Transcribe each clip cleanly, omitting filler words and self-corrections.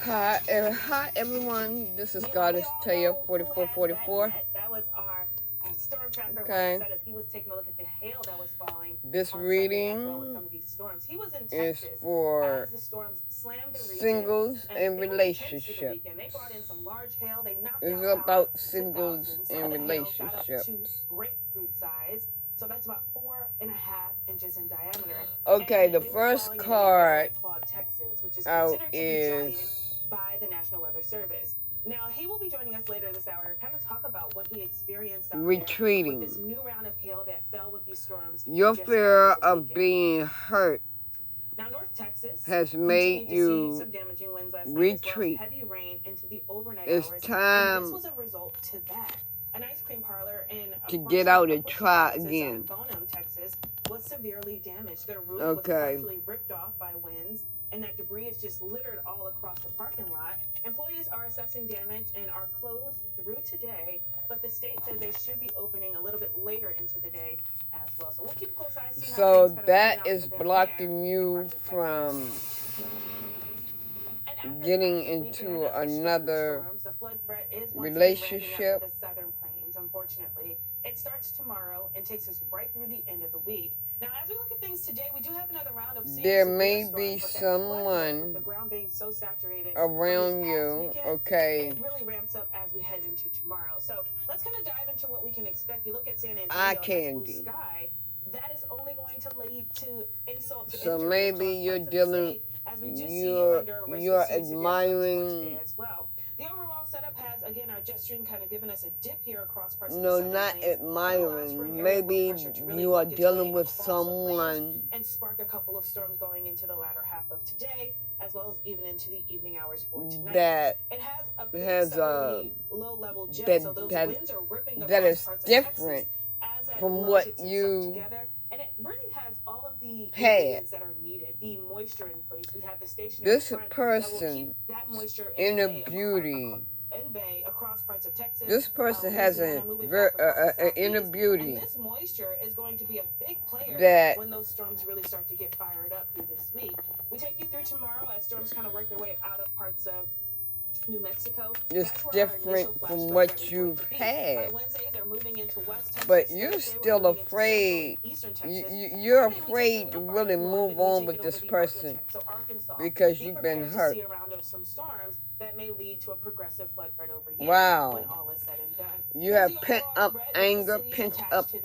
Hi everyone, this is Goddess Taya 4444. That was our storm tracker. Okay. Said if he was taking a look at the hail that was falling. This reading some of these storms. He was in is Texas for as the storms slammed the region, singles and they relationships. They brought in some large hail. They knocked It's out about towers to singles thousands. and Some of the hail got up relationships. to grapefruit size. So that's about 4.5 inches in diameter. Okay, And the they were first falling in card Claude, Texas, which is out considered to be giant is by the National Weather Service. Now, he will be joining us later this hour to kind of talk about what he experienced out retreating. there with this new round of hail that fell with these storms. Your fear of being hurt now, North Texas has made you some damaging winds last retreat. Night, as well as heavy rain into the overnight it's hours. time and this was a result to that. An ice cream parlor in to get out and try Texas, again. Bonham, Texas, was severely damaged. Their roof was Okay. partially ripped off by winds, and that debris is just littered all across the parking lot. Employees are assessing damage and are closed through today, but the state says they should be opening a little bit later into the day as well. So we'll keep a close eye. So that is blocking you from getting into another relationship. Unfortunately, it starts tomorrow and takes us right through the end of the week. Now, as we look at things today, we do have another round of there may be someone around you, okay. It really ramps up as we head into tomorrow. So let's kind of dive into what we can expect. You look at San Antonio, eye candy. Sky, that is only going to lead to insult to so maybe you're dealing, you're admiring. As well. The overall setup has, again, our jet stream kind of given us a dip here across parts of no, the not admiring. Maybe you are dealing with someone and spark a couple of storms going into the latter half of today, as well as even into the evening hours for tonight. That it has a low level jet, that, so those that, winds are ripping that is parts different of Texas from what you and it really has all of the had. that are needed, the moisture in place. We have the station. This person in a beauty. Across parts of Texas. This person has an inner beauty. And this moisture is going to be a big player that when those storms really start to get fired up through this week. We take you through tomorrow as storms kind of work their way out of parts of New Mexico. It's different from what you've had. But you're still afraid. You're afraid to really move on with this person because you've been hurt. That may lead to a progressive flood right over here. Wow. When all is said and done. You have pent up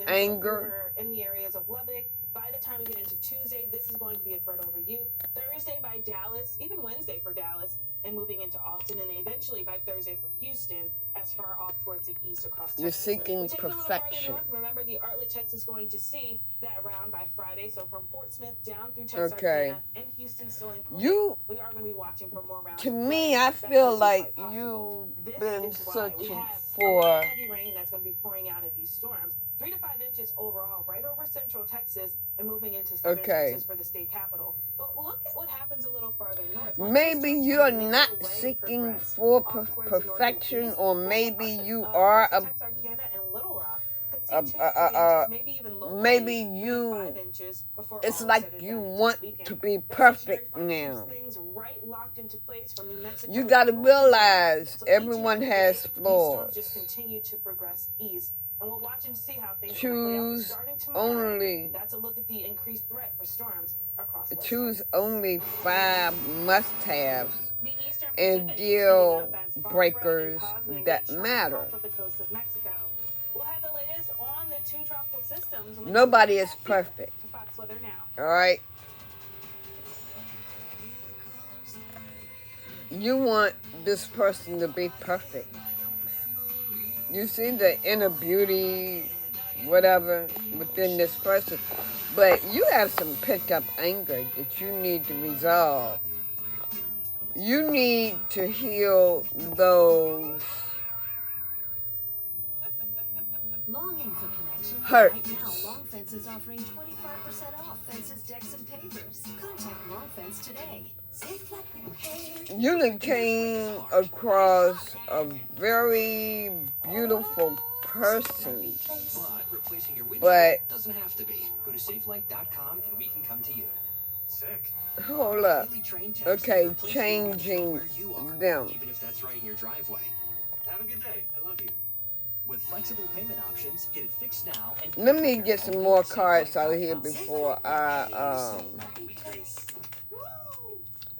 anger. In the areas of Lubbock. By the time we get into Tuesday, this is going to be a threat over you. Thursday by Dallas, even Wednesday for Dallas, and moving into Austin, and eventually by Thursday for Houston, as far off towards the east across Texas. You're seeking perfection. Remember, the Artlet Texas is going to see that round by Friday. So from Fort Smith down through Texarkana and Houston still included, we are going to be watching for more rounds. To me, I feel like you've been searching for heavy rain that's going to be pouring out of these storms. 3 to 5 inches overall, right over central Texas and moving into southern Texas for the state capital. But look at what happens a little farther north. Maybe you're not seeking for perfection, or maybe you are maybe you, it's like you want to be perfect now. You got to realize everyone has flaws. And we'll watch and see how things choose only. That's a look at the increased threat for storms across. Choose only 5 must-haves and deal breakers that matter. We'll have the latest on the 2 tropical systems. Nobody is perfect. All right. You want this person to be perfect. You see the inner beauty, whatever, within this person. But you have some pent-up anger that you need to resolve. You need to heal those hurts. Right now, Long Fence is offering 25% off fences, decks, and pavers. Contact Long Fence today. You came across a very beautiful person, but replacing your windshield but doesn't have to be. Go to safelight.com and we can come to you. Sick. Hold up. Highly trained techs Okay, can replace you changing where you are, them. even if that's right in your driveway. Have a good day. I love you. With flexible payment options, get it fixed now and Let me get some more cards out here before I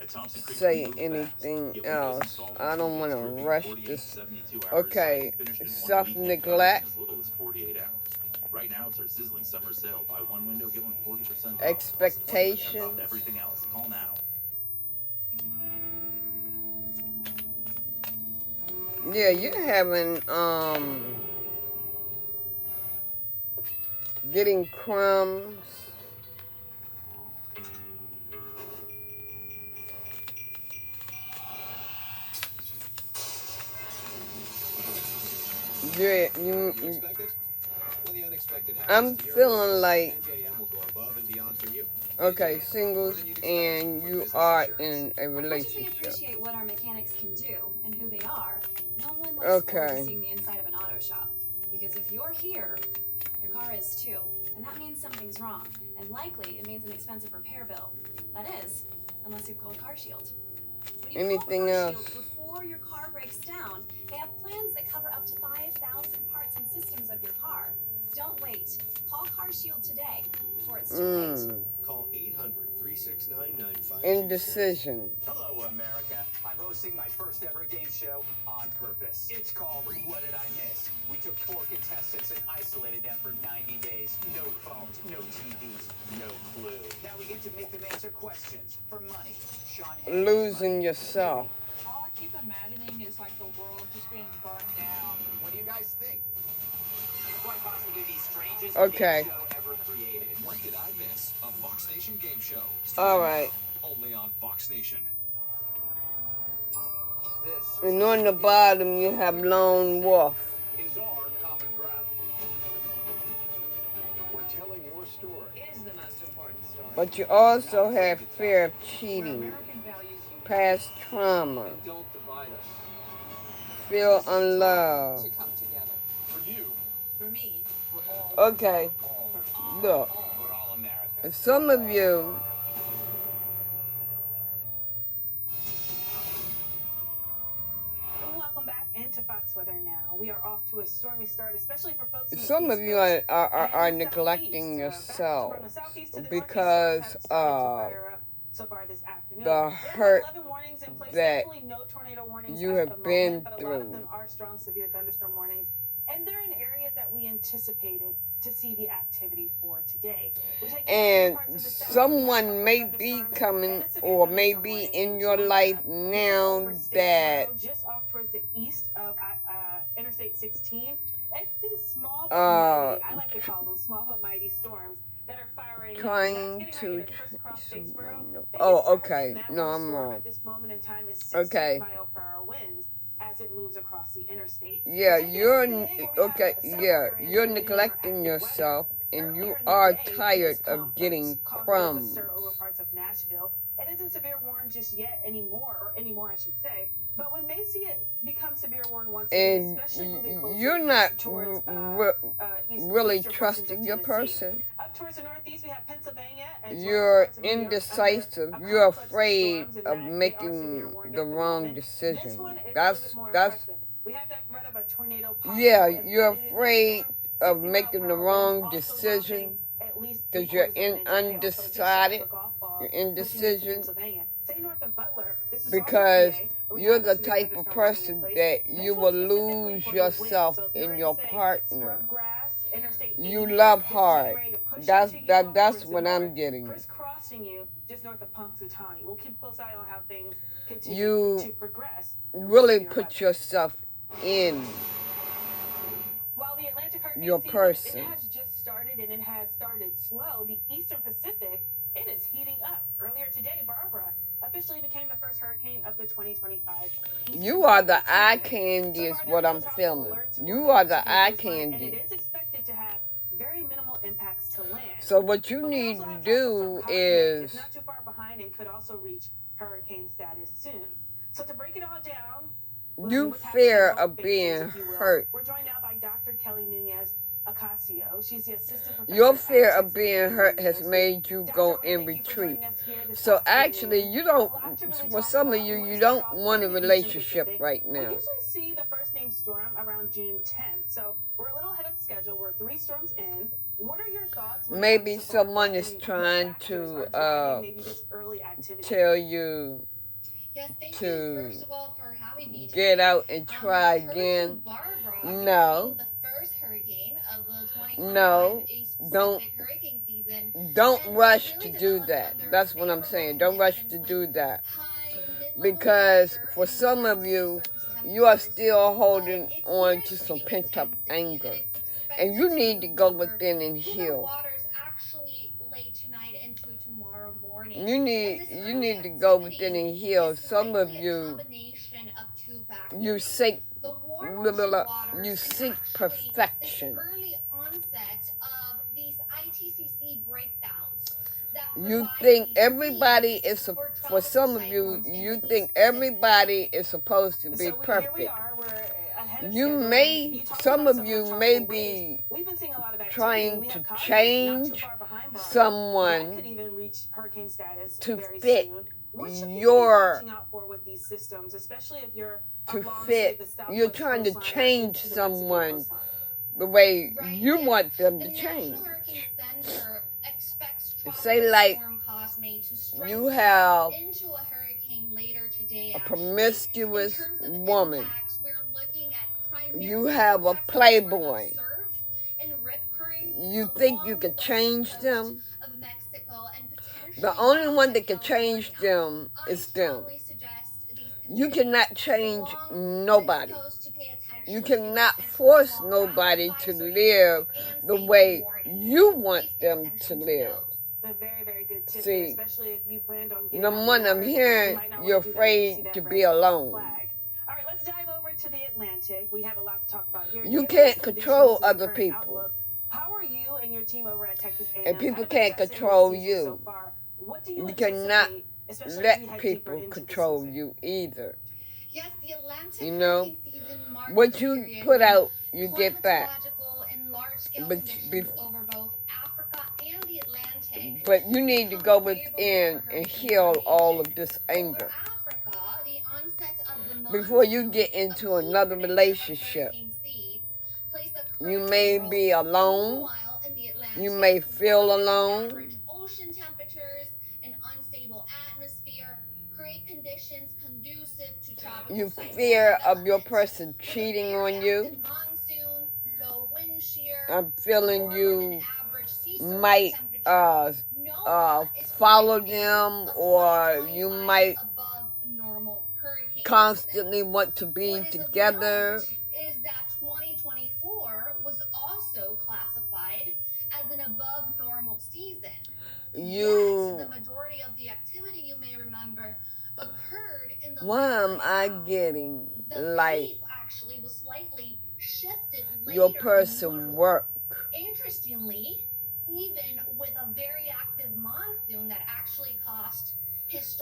At Thompson Creek, we say move fast. anything Get windows else. installed I don't from want to 48 roofing, rush 48 this. to 72 hours. Okay, Finished in 1 week, and self-neglect, as little as 48 hours. Right now, it's our sizzling summer sale. Buy one window, get one 40% off. expectation. Off everything else. Call now. Yeah, you're having getting crumbs. Yeah, I'm feeling like, okay, singles, and you are in a As much as we relationship. appreciate what our mechanics can do and who they are, no one looks forward Okay. to seeing the inside of an auto shop. Because if you're here, your car is too. And that means something's wrong. And likely, it means an expensive repair bill. That is, unless you call CarShield. When you Anything call else? CarShield before your car breaks down, they have plans that cover up to 5,000 parts and systems of your car. Don't wait. Call CarShield today before it's too late. Call 800-369-9526. Indecision. Hello, America. I'm hosting my first ever game show on purpose. It's called What Did I Miss? We took 4 contestants and isolated them for 90 days. No phones, no TVs, no clue. Now we get to make them answer questions for money. Sean Hayes' Losing money. yourself. All I keep imagining is like the world just being burned down. What do you guys think? Quite possibly the strangest Okay. game show ever created. What Did I Miss? A Fox Nation game show. All right. Only on Fox Nation. This And on the bottom, you have Lone Wolf. is our common ground. We're telling your story. Is the most important story. But you also have fear of Where cheating, American values you past trauma, Don't divide us. feel unloved. to come together. For you, For me, for all. Okay, all. look, For all America. some of you, Welcome back into Fox Weather Now. We are off to a stormy start, especially for folks in the some of East you Coast are and the neglecting Southeast. yourself From the Southeast to the because Northeast, have started to fire up so far this afternoon. the There are hurt 11 warnings in place. that Thankfully, no tornado warnings you at have the been moment, but a lot of through. them are strong, severe thunderstorm warnings. And they're in areas that we anticipated to see the activity for today. We're taking And parts of the south, someone may thunderstorms, be and coming a severe or may thunderstorm be warning in your Georgia. life This is now over State that Road, just off towards the east of Interstate 16. It's these small but mighty, I like to call them small but mighty storms that are firing. trying That's to getting ready to crisscross Statesboro. oh, okay, That no, one I'm storm wrong. At this moment in time is 60 Okay. mile-per-hour winds as it moves across the interstate. Yeah, We're taking you're it today where we have okay. several Yeah, areas you're that are neglecting active yourself, weather. and you Earlier in the are day, tired this of complex getting caused a little crumbs. stir over parts of Nashville. It isn't severe warned just yet anymore, I should say. But we may see it become severe warned once again, And especially moving closer you're not towards really eastern portions trusting of your Tennessee. person. Up towards the northeast, we have Pennsylvania. As well as You're parts of New York under indecisive. a You're complex of afraid storms, and of that they are severe making warned the at the wrong moment. This decision. one is a little That's bit more that's impressive. We have that threat of a tornado possible yeah. embedded You're in this afraid storm. of 60 making the mile-per-hour wrong winds also decision dropping at least because you're 3/4 of an inch of hail. So just south undecided. of the golf ball, You're pushing into indecision Pennsylvania. Say north of Butler. This is because also PA, where we you're have a the severe type of thunderstorm warning in person place. that This you one will specifically lose for the wind. yourself So if you're in in, your say, partner. Scrubgrass, Interstate 80, You love this is getting hard. ready to push That's into you that. off That's towards the what north, I'm getting. crisscrossing you just north of Punxsutawney. We'll keep a close eye on how things continue You to progress. really Severe put weather. yourself in While the Atlantic hurricane your season, person. it has just started and it has started slow. The Eastern Pacific, it is heating up. Earlier today, Barbara officially became the first hurricane of the 2025 Eastern You are the Pacific eye season. candy So is far, what there are I'm no tropical feeling. alerts You for are the the eye coastline, and candy. it is expected to have very minimal impacts to land. So what you But we need also to have tropical storm do Cosme. is It's not too far behind and could also reach hurricane status soon. So to break it all down, you what's happening in fear both of phases, being if you will, hurt. we're joined now by Dr. Kelly Nunez, Ocasio. She's the assistant professor Your at fear of Texas being hurt has University. made you Dr. go Ray, in thank you for retreat. joining us here this So afternoon. actually, you A don't, lot to really for talk some of about. you, We're going you to start don't off want a in the Eastern relationship Pacific. right We now. usually see the first name storm around June 10th, so we're a little ahead of schedule. We're 3 storms in. What are your thoughts? What Maybe so far? someone is And what trying factors are to driving maybe this early activity? tell you Yes, thank to you first of all for having me get today. out and try again. Hurricane Barbara No. became the first hurricane of the 2025 No, Pacific don't hurricane season. don't And rush really to do developed that. under That's what I'm favorable saying. Don't rush to conditions do with that. high mid-level Because pressure for and some of warm you, sea-surface you are temperatures. still But holding it's on near to its some peak pent-up intensity, anger. and it's And you expected need to to go recover within and cooler heal. waters actually late tonight into tomorrow morning. You And need this you early need to go activity within and heal. is Some of likely a you, combination of two factors. you seek The warm ocean waters you and seek actually this perfection. early onset of these ITCC breakdowns that You provide think these everybody seeds is for for tropical some of you, cyclones in you the think East Pacific. everybody is supposed to be So here we perfect. are. We're ahead of You schedule. And may, you talked some about of some you those may tropical waves. be We've been seeing a lot of activity. trying We to have Congress not too change far behind Barbara. That could someone even reach hurricane status to very fit soon. What should people be your watching out for with these systems, especially if you're to along, say, fit. the You're southwest trying to coastline or change into the Mexican someone coastline? the way Right, you yes. want them The to change. National Hurricane Center expects Say tropical like storm Cosme to you strengthen have into a hurricane later today. a Actually, in promiscuous terms of woman. impacts, we're looking at primarily You have a impacts of playboy. surf and rip currents You think you along can the change western them? coast of Mexico and potentially The only one that into can change California. them I is them. strongly suggest these You conditions cannot change along nobody. this coast to pay attention You to cannot potential force small nobody craft to advisories live and the safety way warnings. you So want please pay them to attention to live. those. A very, very good tip there, See, especially if you planned on getting number on one, the I'm water. You hearing might not you're want to do that if you see afraid that to red be alone. flag. All right, let's dive over to the Atlantic. We have a lot to talk about here. You Given can't the control conditions and other current people. outlook, how are you and your team over at Texas A&M And people kind of can't assessing control this season so you. far? What do you You cannot anticipate, especially as we let head deeper people into the control season? you either. Yes, the Atlantic You know, hurricane season marks what the you period put when out, you get back. climatological and large-scale But conditions over both Africa and the Atlantic but you need to become go favorable within for and hurricane heal all formation. of this Over anger Africa, the onset of the before you monsoon, get a into key another predictor of relationship. hurricane seeds, plays a You critical may role. be alone. Meanwhile, in the Atlantic, You may feel warmer than alone. average ocean temperatures and unstable atmosphere create conditions conducive to tropical You cyclone fear of your development. person With a cheating very on you. active monsoon, low wind shear, I'm feeling warmer you than average sea surface might temperature, NOAA is follow predicting them, a or you 2025 might above normal hurricane season. constantly want to be What is of together. note is that 2024 was also classified as an above normal season. Yet, You, the majority of the activity, you may remember, occurred in the why am latter I half. getting The like peak actually was slightly shifted your later than person usual. work? Interestingly, even with a very active monsoon that actually caused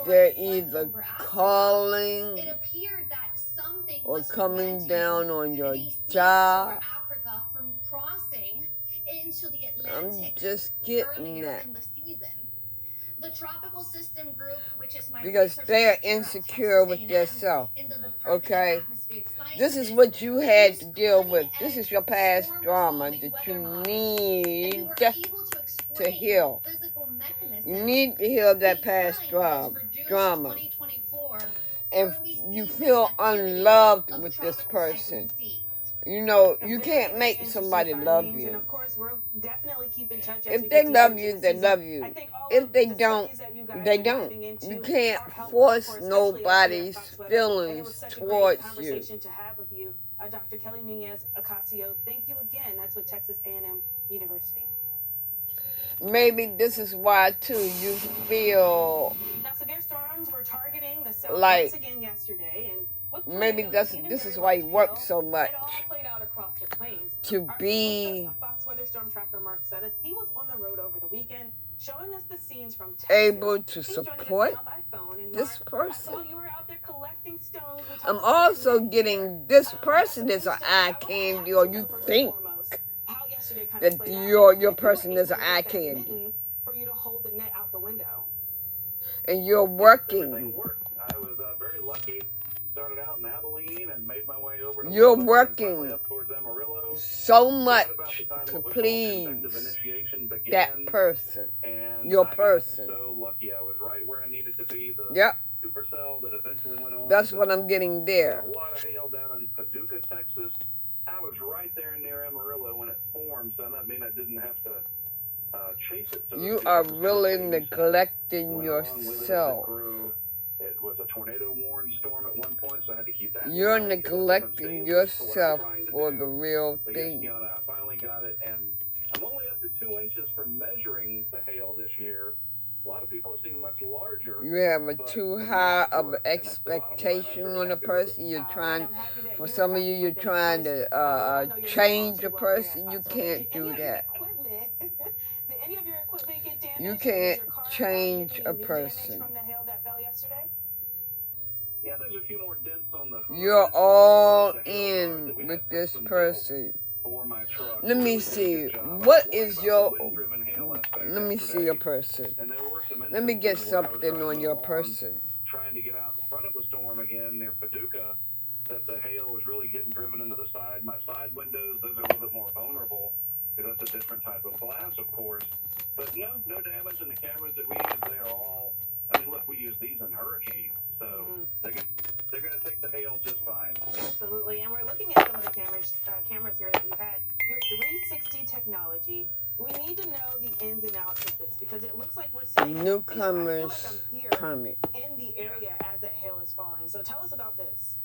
They're historic floods either over Africa, calling it appeared that something or was coming preventing down on your these seas over job. Africa from crossing into the I'm Atlantic just getting earlier that. in the season. The tropical system group, which is my Because research they're group here at insecure Texas with A&M, themselves. in the Department Okay? of Atmospheric This is Sciences, what you we had used to deal with. cutting-edge This is your past storm drama resolving that weather you models, and we need were to able to explain heal. the physical You mechanisms need to heal that past behind this reduced drama. 2024 And early you season feel activity unloved of with this tropical cyclone person. seeds. You know, A you very, can't very make interesting somebody love findings, and you. of course, we'll definitely keep in touch as we If get they deeper love into you, the they season. love I you. think all If of they the don't, studies that you guys they are don't. diving into You can't are helpful force for especially us here at nobody's Fox Weather, and it was feelings such a great towards you. conversation to have with you, Dr. Kelly Nunez Ocasio. Thank you again. That's with Texas A&M University. Maybe this is why, too, you feel Now, severe storms were targeting the south like once again yesterday, and with maybe tornadoes, even this very is why you large work hail, so much. it all played out across the plains. To Our be Fox Weather storm tracker Mark Sudduth, he was on the road over the weekend, showing us the scenes from Texas. able to He's joining us support now by phone. And this Mark, I saw person. you were out there collecting stones. We talked I'm about also that getting here. this person Some is an good stuff. eye I wanna candy, ask or you, you though, first and think. foremost, how yesterday kind that of played out. your If you were person able is to an get eye that candy. mitten for you to hold the net out the window. And you're Everything working. worked. I was very lucky. Started out in Abilene and made my way over to You're Lubbock and finally working up towards Amarillo. so Right about much the time to what we call please convective initiation began. that person. And Your I person. got so lucky. I was right where I needed to be. The Yep. supercell that eventually went on. That's what I'm getting there. A lot of hail down in Paducah, Texas. I was right there near Amarillo when it formed, so that means I didn't have to chase it. So You are really neglecting went along with it as it yourself. grew. It was a tornado warned storm at one point, so I had to keep that. You're in mind, neglecting get up from yourself trying to for do. the real But yes, thing. Kiana, I finally got it, and I'm only up to 2 inches for measuring the hail this year. A lot of people have seen much larger. You have a too high of an expectation on a person. You're trying, for some of you, you're trying to change a person. You can't do that. Did any of your equipment get damaged? You Did can't your car change get a any new person. damage from the hail that fell yesterday? Yeah, there's a few more dents on the hood. You're all in with this person. For my truck. Let me Really see. good job. What I was is worried your... about the wind-driven hail aspect Let me see yesterday, your person. and there were some Let me get instances where I was something driving on your along, person. trying to get out in front of the storm again near Paducah, that the hail was really getting driven into the side. My side windows, those are a little bit more vulnerable because that's a different type of glass, of course. But no damage in the cameras that we use. They are all, I mean, look, we use these in hurricanes, so they're going to take the hail just fine. Absolutely, and we're looking at some of the cameras here that you had. Your 360 technology. We need to know the ins and outs of this because it looks like we're seeing Newcomers I feel like I'm here comic. in the area as that hail is falling. So tell us about this.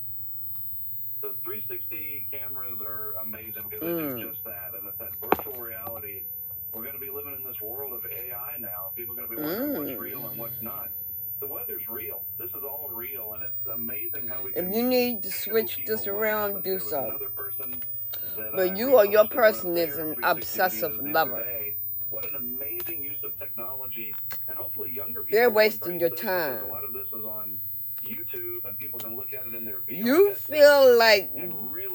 The 360 cameras are amazing because they do just that, and it's that virtual reality. We're going to be living in this world of AI now. People are going to be wondering what's real and what's not. The weather's real. This is all real, and it's amazing how we can... If you need to switch this around, do so. Another person But you or your person is an obsessive lover. What an amazing use of technology, and hopefully younger people... They're wasting your time. A lot of this is on YouTube, and people can look at it in their VR You feel like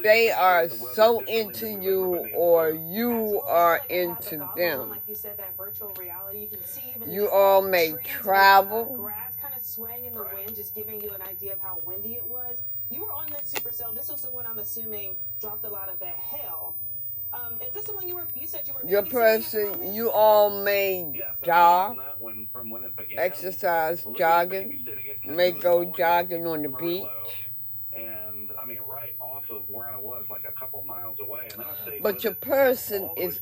they are so into you or you are into them. Like you said, that virtual reality, you can see even You all may travel. Grass kind of swaying in the wind, just giving you an idea of how windy it was. You were on this supercell. This was the one I'm assuming dropped a lot of that hail. Is this the one you said you were... Your person, you all may jog, exercise, jogging, may go jogging on the beach. And I mean, right off of where I was, like a couple miles away. And then I stayed But your person is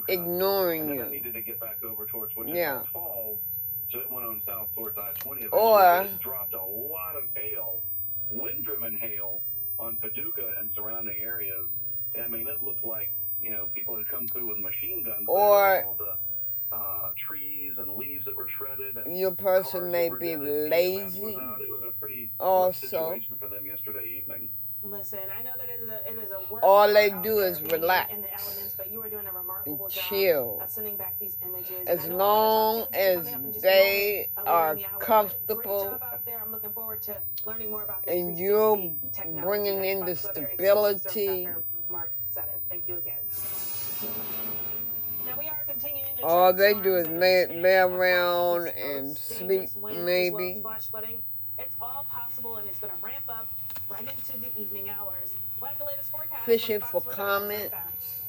ignoring I you. needed to get back over towards Wichita Falls, so it went on south towards I-20. Or it dropped a lot of hail, wind-driven hail, on Paducah and surrounding areas. I mean, it looked like, you know, people had come through with machine guns. Or all the trees and leaves that were shredded. And your person may be lazy. It was a pretty also. situation for them yesterday evening. Listen, I know that it is a work. All they do is relax in the elements, but you were doing a remarkable job chill. of sending back these images. As long as they are comfortable. Great job out there. I'm looking forward to learning more about this And you're 360 technology. bringing in the Xbox Weather stability. Dr. Mark Sutta. Thank you again. Now we are continuing to All track they storms do is that are lay spanning around across the and East Coast. sleep, Dangerous winds as well as maybe. flash flooding. It's all possible, and it's going to ramp up right into the evening hours. We'll have the latest forecast Fishing from for Fox Weather. comments.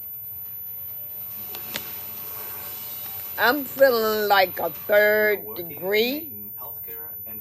I'm feeling like a 3rd degree.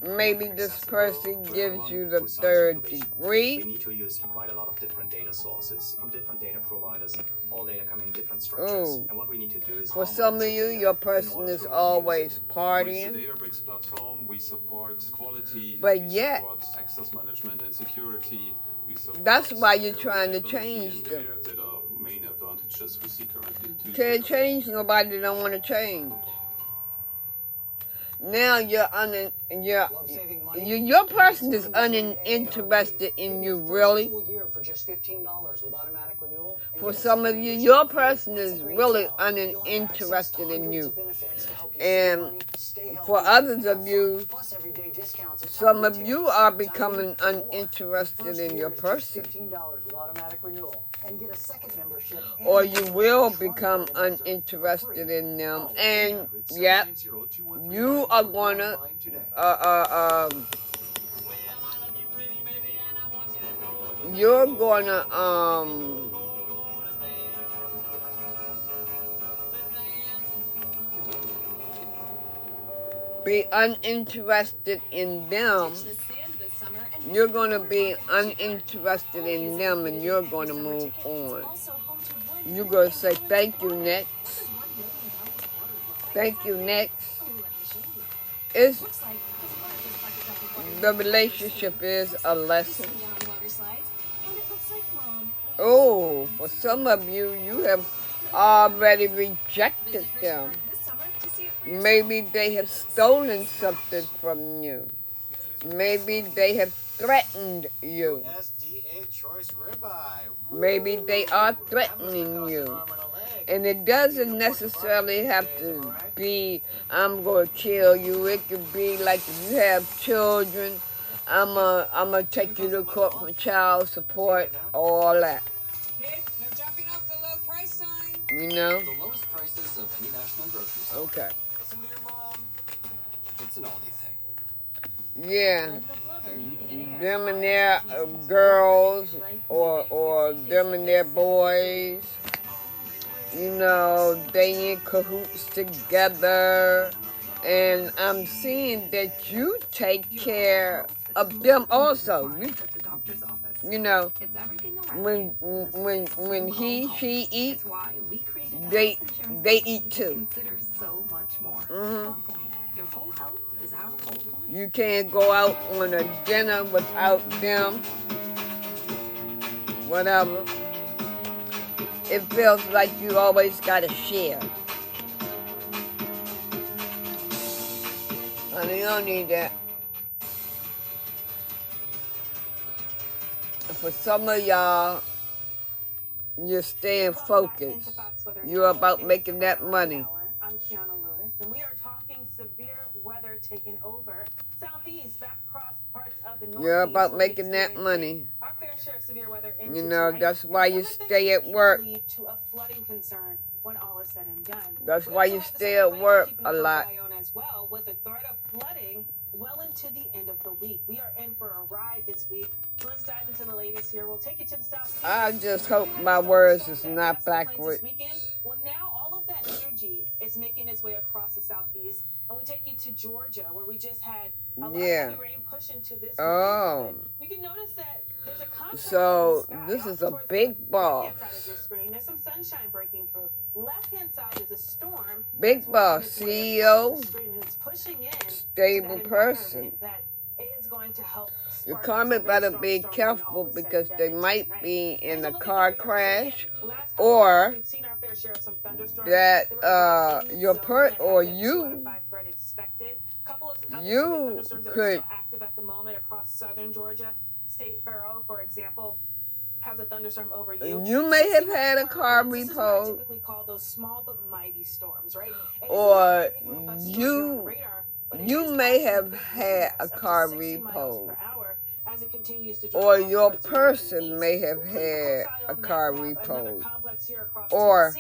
Maybe this person gives you the 3rd degree. We need to use quite a lot of different data sources from different data providers. All data come in different structures. And what we need to do is for some of you, your person is always partying. With the Databricks platform, we support quality, but we yet, support access management and security. We support that's why you're trying to change them. That are main advantages we see currently. Can't change nobody that don't want to change. now your person is uninterested in you, really. For some of you, your person is really uninterested in you. And for others of you, some of you are becoming uninterested in your person. Or you will become uninterested in them. And yep, you are gonna you're gonna be uninterested in them. You're gonna be uninterested in them, and you're gonna move on. You're gonna say thank you next. Thank you next. The relationship is a lesson. Oh, for some of you, you have already rejected them. Maybe they have stolen something from you. Maybe they have threatened you. Maybe they are threatening you. And it doesn't necessarily have to be, I'm going to kill you. It could be like if you have children, I'm gonna take you to court for child support, all that. Hey, no jumping off the low price sign. You know? The lowest prices of any national grocery store. Okay. Listen to your mom. It's an Aldi thing. Yeah. Them and their girls or them and their boys. You know, they in cahoots together. And I'm seeing that you take care of them also. You know, when she eat, they eat too. You can't go out on a dinner without them. Whatever. It feels like you always gotta share. Honey, you don't need that. For some of y'all, you're staying focused. You're about making that money. I'm Kiana Lewis, and we are talking severe weather taking over southeast, back across parts of the northeast. You're about making that money. Our fair share of severe weather You know, that's why you stay at work. Lead to a flooding concern when all is said and done. That's why you stay at work a lot. As well, with the threat of flooding well into the end of the week. We are in for a ride this week. So let's dive into the latest here. We'll take you to the south. I just hope my words is not backwards. Well, now all of that energy is making its way across the southeast, and we take you to Georgia, where we just had a lot of heavy rain push into this. Oh. You can notice that there's a contrast. So this is a big ball. There's some sunshine breaking through. Left-hand side is a storm. Big boss, CEO, stable person. That is going to help. Your comment better be careful because they might be in a car crash, or that you could. Active at the moment across southern Georgia. State Bureau, for example, has a thunderstorm over you. You may have had a car repo. Typically call those small but mighty storms, right? Or you may have had a car repo. Or your person may have had a car repo. Or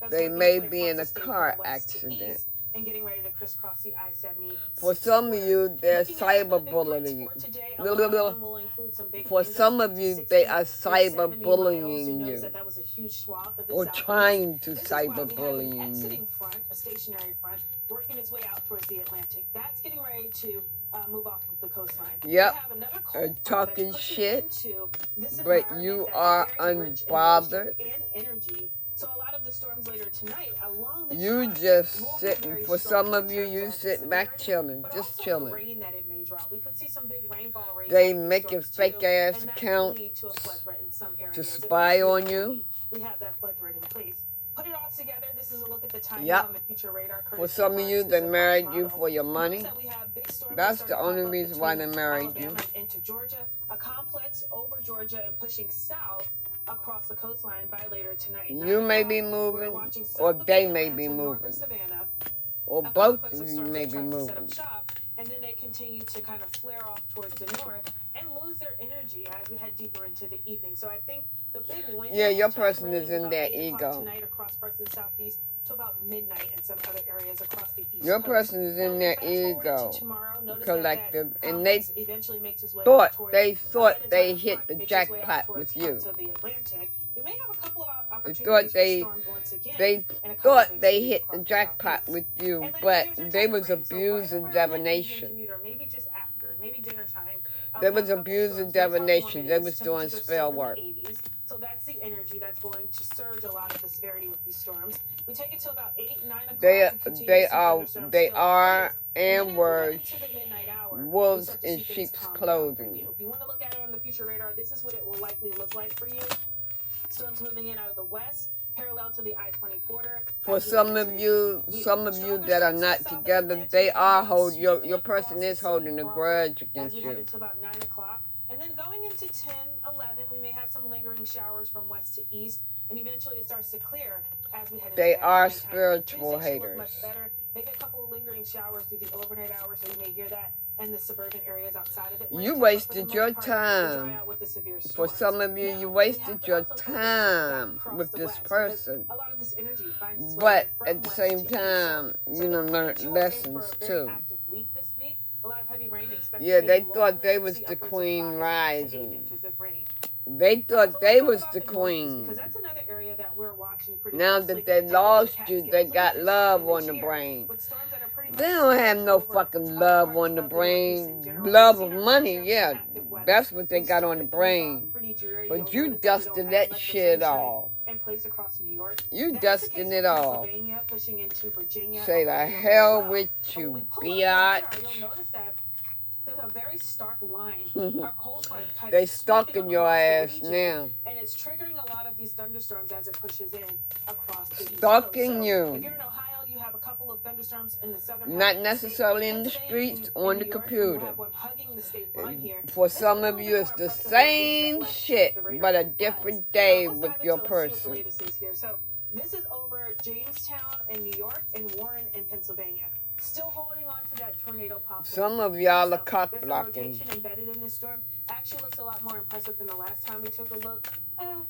they may be in a car accident. And getting ready to crisscross the I-70. For some of you, they're cyberbullying. For some of you, they are cyberbullying you. Or trying to cyberbullying you. A stationary front working its way out towards the Atlantic. That's getting ready to move off of the coastline. Yep. Talking shit, but you are unbothered. So a lot of the storms later tonight along the you just sitting. For some of you, you sit back chilling, just chilling. They make a fake ass account to spy on you. We have that flood threat in place. Put it all together. This is a look at the timing Yep. on the future radar. For some of you that married you for your money, that's the only reason why they married you. Alabama into Georgia, a complex over Georgia and pushing south across the coastline by later tonight. You may be moving, or they may be moving, or both of you may be moving. And then they continue to kind of flare off towards the north and lose their energy as we head deeper into the evening. So I think the big window, yeah, your person is in their ego. Tonight across parts of the southeast to about midnight in some other areas across the east Your coast. person is in their ego, Tomorrow, collective, that and they eventually makes its way thought towards, they hit the makes its way out jackpot towards with you. parts of the Atlantic. We may have a couple of They opportunities thought for they storms once again, they and a couple thought things they to hit across the the jackpot southeast. with you, And but here's your they time was frame. So abusing right around that evening divination. commute, or maybe just after, maybe dinner time. They we was have a couple abusing storms. We're talking more divination. They minutes. was doing Temperatures are spell still in work. the 80s. So that's the energy that's going to surge a lot of the severity with these storms. We take it to about 8, 9 o'clock. They are and were wolves in sheep's clothing. If you want to look at it on the future radar, this is what it will likely look like for you. Storms moving in out of the west, parallel to the I-20 border. For some of you that are not together, they are your person is holding a grudge against as we head you. into about 9 o'clock. And then going into 10, 11, we may have some lingering showers from west to east, and eventually it starts to clear as we head into They that are nighttime. spiritual Tuesday should look haters. much better. Maybe a couple of lingering showers through the overnight hours, so you may hear that, and the suburban areas outside of Atlanta. You But wasted for the your most part, we'll dry time. out with the severe For storms. some of you, Now, you we wasted have to your also focus time across with the this west, because person. a lot of this energy finds its way But from at the west same to east. time, So you know, the learn plains are in lessons for a very too. active week this week. A lot of heavy rain expected. Yeah, they maybe thought they locally, was see the upwards of queen 5 to 8 rising. inches of rain. They thought they was the Because queen. that's another area that we're watching pretty Now closely. that they Take it to lost the you, they Catskills. got Look at love this on the image brain. here with storms that are pretty They much don't have no over fucking love parts on the of the Northeast in brain. general. Love We've of seen our money, fair share of yeah. active weather. That's what they We've got on the started the week off brain. pretty dreary. But You'll you notice that we don't dusted have that much of shit sunshine off. in place across New York. You That's the case dusting for it off. Pennsylvania, pushing into Virginia, Say the Ohio as hell well. with And when we you, pull up the radar, biatch. you'll notice that there's a very stark line. Our cold front kind They of stalking sweeping your across the ass region, now. and it's triggering a lot of these thunderstorms as it pushes in across the East Coast. Stalking So you. if you're in Ohio, you have a couple of thunderstorms in the southern Not half of the necessarily state. in the Pennsylvania streets, and on the New York, and computer. we'll have one hugging the state line here. For This is some a of little you, bit it's more the impressive than at least same that left shit, the radar but a was. different day Let's with dive your into it. Let's see what the person. latest is here. So this is over Jamestown in New York and Warren in Pennsylvania. Still holding on to that tornado possibility. Some of y'all are So, cock there's a blocking. rotation embedded in this storm. Actually looks a lot more impressive than the last time we took a look.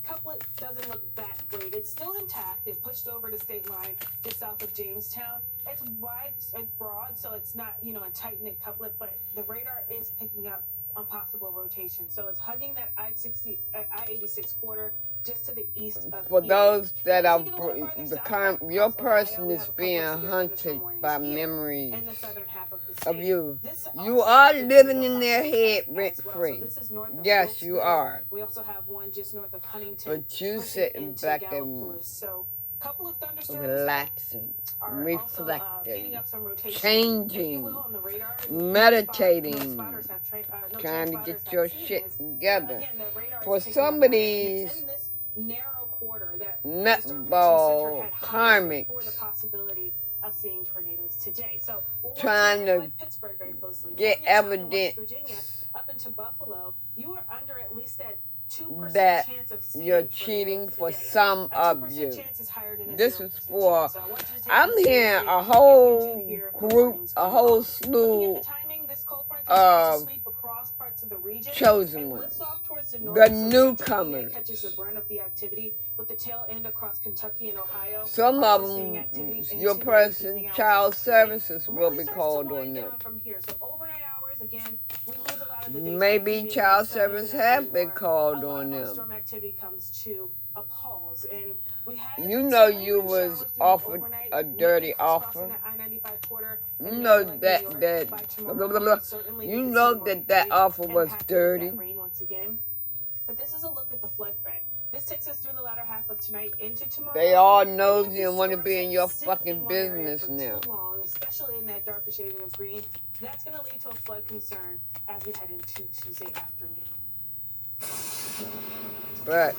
Couplet doesn't look that great. It's still intact. It pushed over the state line just south of Jamestown. It's wide, it's broad, so it's not, a tight-knit couplet, but the radar is picking up on possible rotation. So it's hugging that I-86 corridor just to the east of For here. those that Now, are take it a little farther the south, current, your across Ohio, person we is have a couple being of severe hunted thunderstorm warnings by here memories in the southern half of the of state. you. This You also are is living a in their possible head path rent as well. free. So this is north of Yes, you Wilkesville. are. We also have one just north of Huntington. But you pushing sitting into back and Gallipolis. So couple of thunderstorms relaxing, are also reflecting, feeding up some rotation, if you changing, will, on the radar. meditating, Spotters have trying to spotters get have your seen shit this. together. Again, the radar For is picking up some on of it, and it's these in this narrow quarter that the Storm Prediction Center nutball had highlighted for the karmics possibility of seeing tornadoes today. So we're trying watching to Pittsburgh very closely. get Morgantown in West evidence Virginia, up into Buffalo, you are under at least that 2% that chance of seeing you're tornadoes cheating for today. some A of 2% you. chance is higher than a This 0% is for, chance. So I want you to take I'm this hearing seriously a if you do whole hear the group, warnings a going whole off. Looking at slew the timing, this cold front continues to of sweep across parts of the region chosen and ones, lifts off towards the north. the So central PA newcomers. catches the brunt of the activity with the tail end across Kentucky and Ohio. Some of Also seeing them, activity your into the person, evening hours child of today. services will Really be starts to called on wind them. down from here. So overnight hours, again, we lose a lot of the daytime Maybe heating in child the 70s service and have afternoon been hour. called A lot on of our them. storm activity comes to a pause, and we had You some know you lingering was showers through the offered overnight, a maybe dirty crisscrossing offer. that I-95 corridor You in an know area like New that York that by blah, tomorrow blah, blah, morning. blah. Certainly You we could see know more that that activity offer was impacted with dirty. that rain once again. But this is a look at the flood threat. This takes us through the latter half of tonight into tomorrow. They all Any of nosy these and want to storms be in that your sit fucking in one area business for now. too long, especially in that darker shading of green, that's going to lead to a flood concern as we head into Tuesday afternoon. But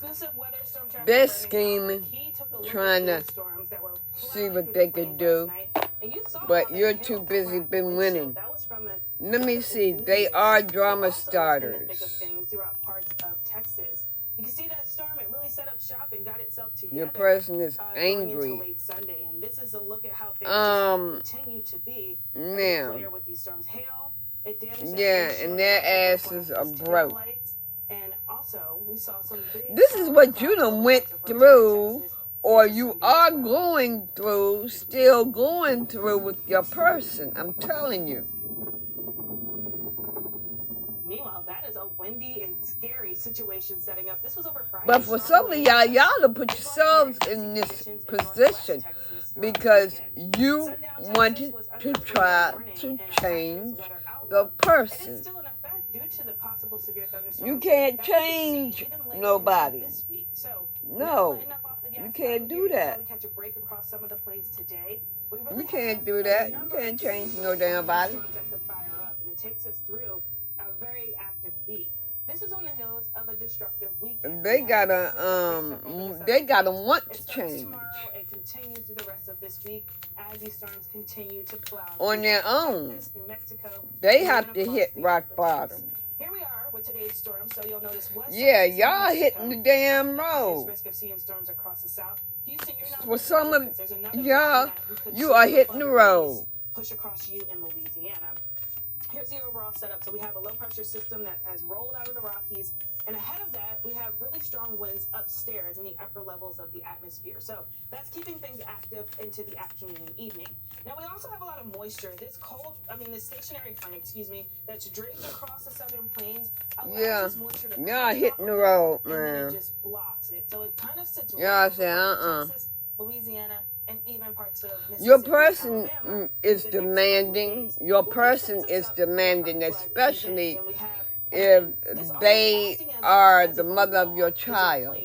Exclusive weather storm tracker They're Bernie scheming, he took a look trying at to those storms that were see plowing what through they the could plains do. last night. And you saw But how you're that too hail busy cracked the been windshield. winning. That was from an Let me incredible see. They enthusiast are who drama also was in the thick of starters. things throughout parts of Texas. You can see that storm, it really set up shop and got itself together. Your person is Going into angry. late Sunday, and this is a look at how things just have continued to be Now, clear with these storms. Hail, it damaged yeah, that and their windshield, asses are tail broke. lights, and also we saw some big This is what you done went through, or you are going through, still going through with your person. I'm telling you. Meanwhile, that is a windy and scary situation setting up. This was over Friday. But for some of y'all to put yourselves in this position because you wanted to try to change the person. You can't change nobody. No, you can't do that. You can't do that. You can't change no damn body. It takes us through a very active week. This is on the heels of a destructive weekend. They gotta want to change. Tomorrow, it continues through the rest of this week as these storms continue to plow On their own. Texas, New Mexico, They have to hit rock bottom. Here we are with today's storm, so you'll notice yeah, y'all hitting the damn road. Risk of seeing storms across the south. Houston, you're not for some of y'all, you are hitting the road. Push across you in Louisiana. Here's the overall setup. So we have a low pressure system that has rolled out of the Rockies. And ahead of that, we have really strong winds upstairs in the upper levels of the atmosphere. So that's keeping things active into the afternoon and evening. Now, we also have a lot of moisture. This stationary front, that's draped across the southern plains. Yeah, y'all hitting the road, man. And it just blocks it. So it kind of sits y'all right say, Texas, Louisiana, and even parts of Mississippi. Your person is demanding. Your person is demanding, especially if they are the mother of your child.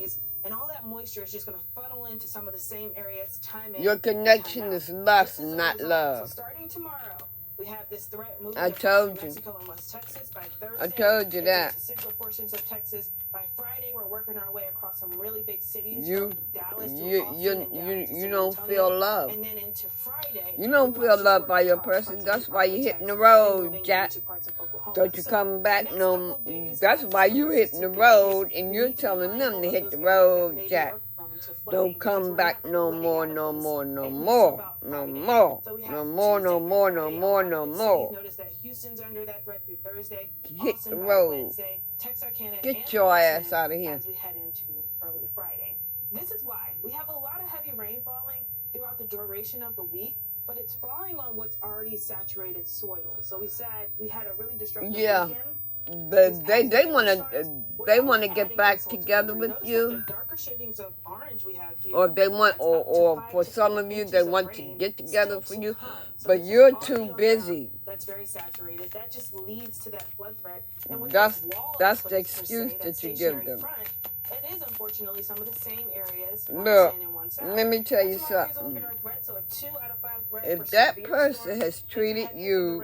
And all that moisture is just going to funnel into some of the same areas time in. Your connection is lust, not love. So starting tomorrow, we have this threat moving I told you. Mexico and West Texas. By Thursday, I told you that. Central portions of Texas. By Friday, we're working our way across some really big cities. You don't Antonio, feel love. and then into Friday, you don't feel loved by your person. That's why you hitting the road, Jack. Don't you come back no. That's why you hitting the road, and you're telling them to hit the road, Jack. Don't come back no more, no more, no more, no more, no more, no more, no more, no more. Notice that Houston's under that threat through Thursday. Hit the road. Get your ass out of here. As we head into early Friday. This is why we have a lot of heavy rain falling throughout the duration of the week, but it's falling on what's already saturated soil. So we said we had a really destructive weekend. But they want to get back together with you, or they want, or for some of you they want to get together for you, but you're too busy. That's very saturated. That just leads to that flood threat. That's the excuse that you give them. It is unfortunately some of the same areas. Look, let me tell you something. If that person has treated you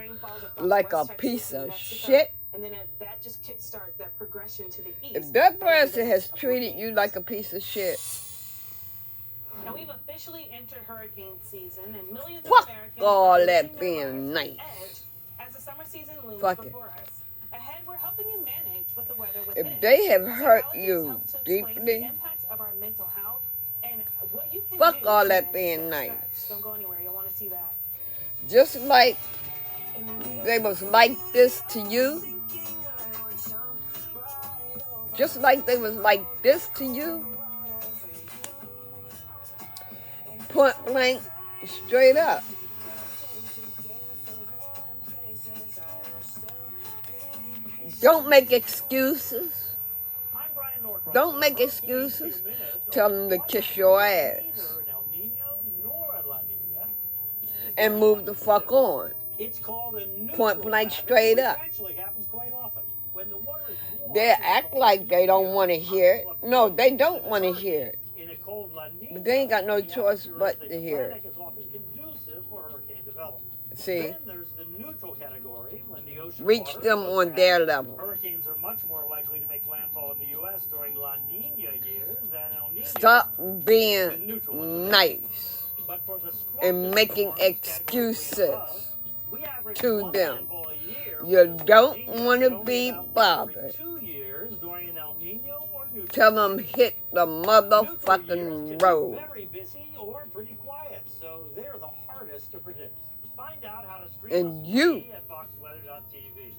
like a piece of shit, and then that just kickstarts that progression to the east. If that person has treated you like a piece of shit. Now we've officially entered hurricane season, and millions Fuck of Americans all that being nice. As the summer season looms Fuck before us. Ahead, we're helping you manage with the weather If within. they have hurt you deeply, Impacts of our mental health and what you can fuck do all to that manage being that nice. stress. Don't go anywhere. You'll want to see that. Just like they was like this to you, just like they was like this to you, point blank, straight up. Don't make excuses. Don't make excuses. Tell them to kiss your ass and move the fuck on. Point blank, straight up. They act like they don't want to hear it. No, they don't want to hear it. But they ain't got no choice but to hear it. See, Then there's the neutral category, when the ocean reach water them goes on to their average. level. Hurricanes are much more likely to make landfall in the U.S. during La Nina years than El Nino. Stop being nice But for the and strongest making storms, category 3 and excuses above, we average to one them. landfall a year, You whereas La don't Nina want to can only be about one bothered. every 2 years during an El Nino or neutral. Tell them hit the Neutral years motherfucking can be road. very busy or pretty quiet, so they're the hardest to predict. Find out how to stream And us you, free at foxweather.tv.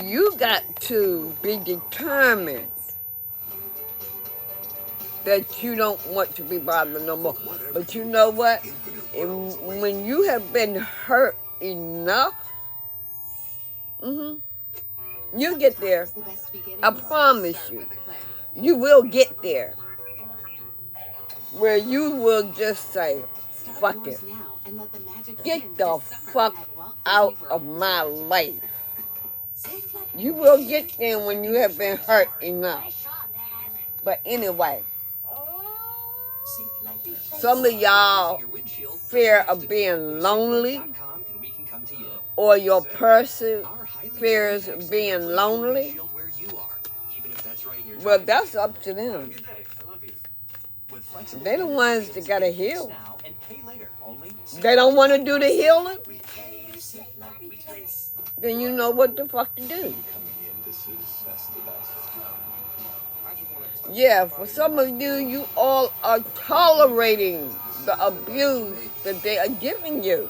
you got to be determined that you don't want to be bothered no more. But you know what? When you have been hurt enough, you get there. I promise you. You will get there. Where you will just say, fuck it. Get the fuck out of my life. You will get there when you have been hurt enough. But anyway, some of y'all fear of being lonely, or your person fears being lonely. Well, that's up to them. They're the ones that gotta heal. They don't want to do the healing? Then you know what the fuck to do. Yeah, for some of you, you all are tolerating the abuse that they are giving you.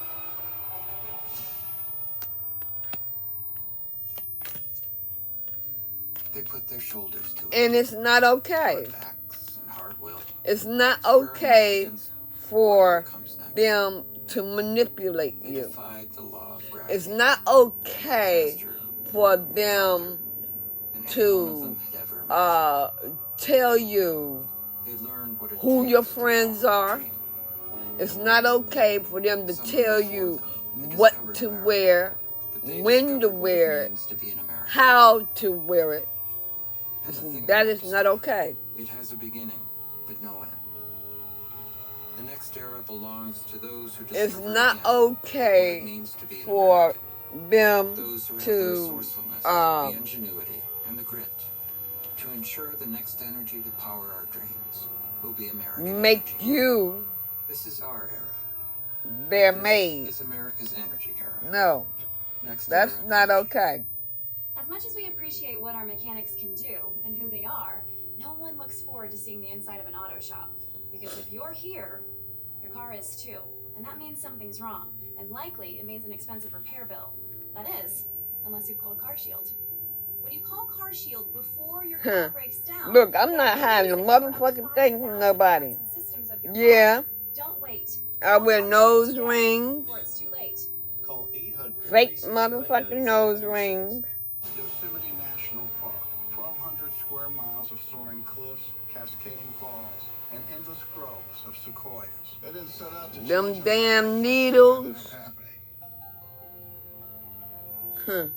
They put their shoulders to it. And it's not okay. It's not okay for them to manipulate you. It's not okay for them to tell you who your friends are. It's not okay for them to tell you what to wear, when to wear it, how to wear it. That is not okay. It has a beginning, but no end. The next era belongs to those who discover It's not again okay what it means to be an for American. them Those who have the to resourcefulness, the ingenuity, and the grit to ensure the next energy to power our dreams will be American make energy. you This is our era. their This maid. is America's energy era. No, Next that's era. not okay. As much as we appreciate what our mechanics can do and who they are, no one looks forward to seeing the inside of an auto shop. Because if you're here, your car is too. And that means something's wrong. And likely, it means an expensive repair bill. That is, unless you call CarShield. When you call CarShield before your car breaks down... Look, I'm not hiding a motherfucking thing from nobody. Yeah, Don't wait. I wear nose rings, Before it's too late. Call 800 fake motherfucking nose rings. Yosemite National Park, 1,200 square miles of soaring cliffs, cascading falls, and endless groves of sequoias. They didn't set out to Them change damn needles. I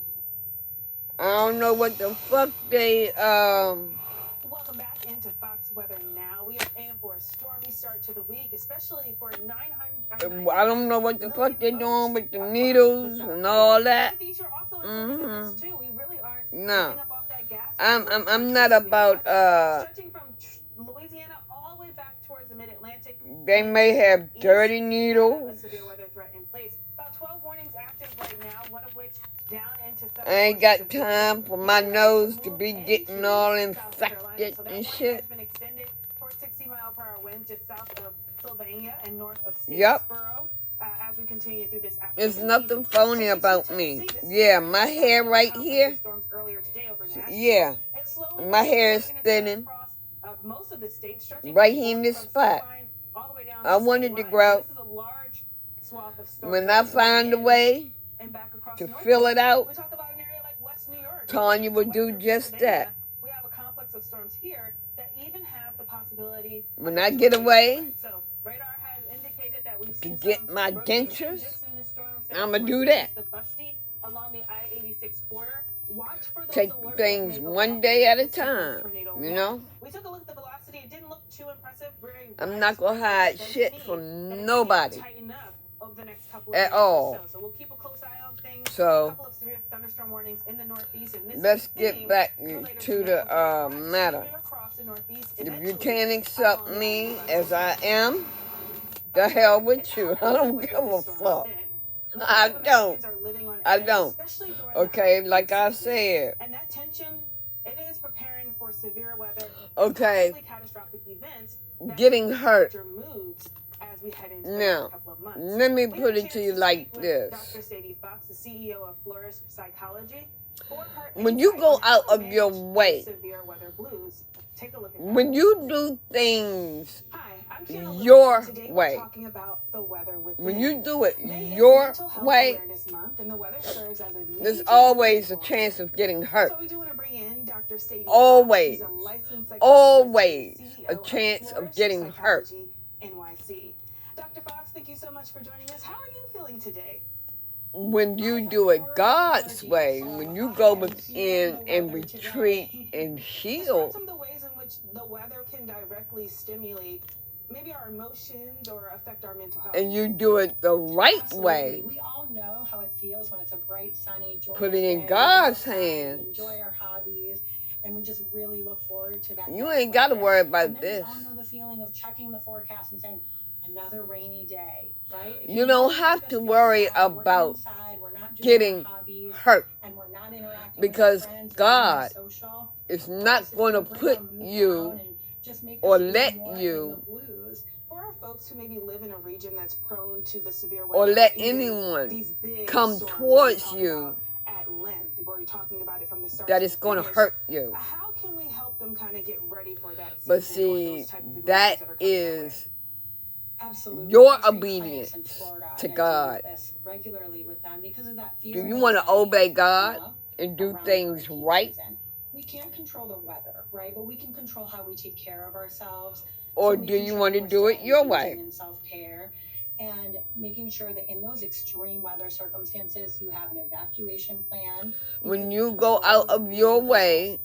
don't know what the fuck they Welcome back into Fox Weather Now. We are in for a stormy start to the week, especially for 900. I don't know what the fuck they're doing with the needles and all that. These are also included in this too. We really aren't No, giving up off that gas. I'm not about Stretching from Louisiana all the way back towards the Mid-Atlantic. They may have dirty needles. A severe weather threat in place. About 12 warnings active right now, one of which down into I ain't got time for my nose to be getting all infected and shit. been extended for 60-mile-per-hour winds just south of Sylvania and north of Yep. Statesboro. As we continue through this afternoon. There's nothing phony about me. Yeah, my hair right here. Yeah, my hair is thinning. Right here in this spot. I wanted to grow. When I find a way to fill it out, Tanya will do just that. We have a complex of storms here that even have the possibility. When I get away So radar has indicated that we've to seen get some my rotating dentures, shifts in the storm I'ma do that. the Busty along the I-86 corridor. Watch for those take alerts that things may go one off day at a with signals time, tornado you warning. know? We took a look at the velocity. It didn't look too impressive. Very I'm not going to widespread, hide but shit doesn't from mean that it can't nobody tighten up over the next couple of at minutes or all. so. So we'll keep a close eye on things. A So, couple of severe thunderstorm warnings in the northeast, and this let's theme get back for later to tonight the will take matter. moving across the northeast, If you eventually can't accept along the me island. as I am, the hell with you. I don't give a fuck. I don't. I don't. Okay, like I said. And that tension, it is preparing for severe weather. Okay. Catastrophic events that Getting hurt. moods as we head into Now, a couple of months. let me We put had a it chance to you speak like with this. Dr. Sadie Fox, the CEO of Flourish Psychology. For her When you insight go on how out to of your manage way, severe weather blues. Take a look at that. when you do things Hi, I'm Kiana Lewis, your and today way, we're talking about the weather within. when you do it May is your Mental Health way, Awareness Month, and the weather serves as a there's major always a influence. chance of getting hurt. So we do want to bring in Dr. Sadie Fox. Always. She's a licensed psychologist Always and a CEO chance of Flourish getting hurt. Psychology NYC. Dr. Fox, thank you so much for joining us. How are you feeling today? When you do it God's way, when you go within and retreat and Describe heal, some of the ways in which the weather can directly stimulate maybe our emotions or affect our mental health. and you do it the right way, We all know how it feels when it's a bright, sunny, joyous put it in day. God's We go outside, we hands. enjoy our hobbies, and we just really look forward to that. You next ain't got to weather. worry And about then this. we all know the feeling of checking the forecast and saying, another rainy day, right? If You don't really have make to us feel worry sad, we're about inside, we're not doing getting our hobbies, hurt, and we're not interacting because with our friends, God and being social. is Of not course, it's going to gonna bring put our mood you down and just make or us feel let more you in the blues. For our folks who maybe live in a region that's prone to the severe or weather, let even anyone these big come storms that we towards talk you about at length, where we're talking about it from the start that to is the going to finish, hurt you. how can we help them kind of get ready for that season But or see, those type of emotions that that are coming their way? is Absolutely. your I treat clients obedience in Florida, to and I deal God. with this regularly with them because of that fear Do and you want to anxiety obey that's God come up and do around things hurricane right? season. We can't control the weather, right? But we can control how we take care of ourselves. Or So do making you sure want that to we're do still it your engaging way? in self-care and making sure that in those extreme weather circumstances, you have an evacuation plan. When can you go control out the of mood your yourself. way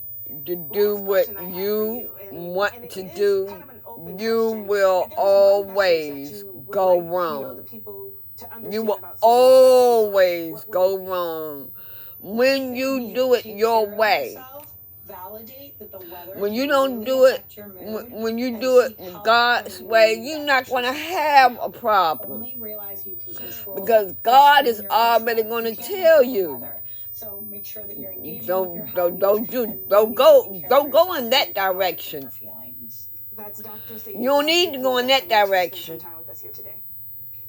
to do Last what question I have for you and want it to is do, kind of an open you question. will If there was one message always that you would go like, the wrong. people to You understand will about seasonal affective disorder, always what would go it be? wrong. When That you we do it take your care of way, ourselves, validate that the weather when you can don't really do it, affect your mood, when you and do it seek help God's when way, you need you're that not going to extra have a help. problem. Only realize you can control Because what's God in is your already control. going You to can't tell control the you. weather. So make sure that you're engaging with your hobbies Don't and really taking go care of yourself in so that you can help with direction. your feelings. That's Dr. Sadie You don't Fox. need Thank to you go in again that so much for spending direction. some time with us here today.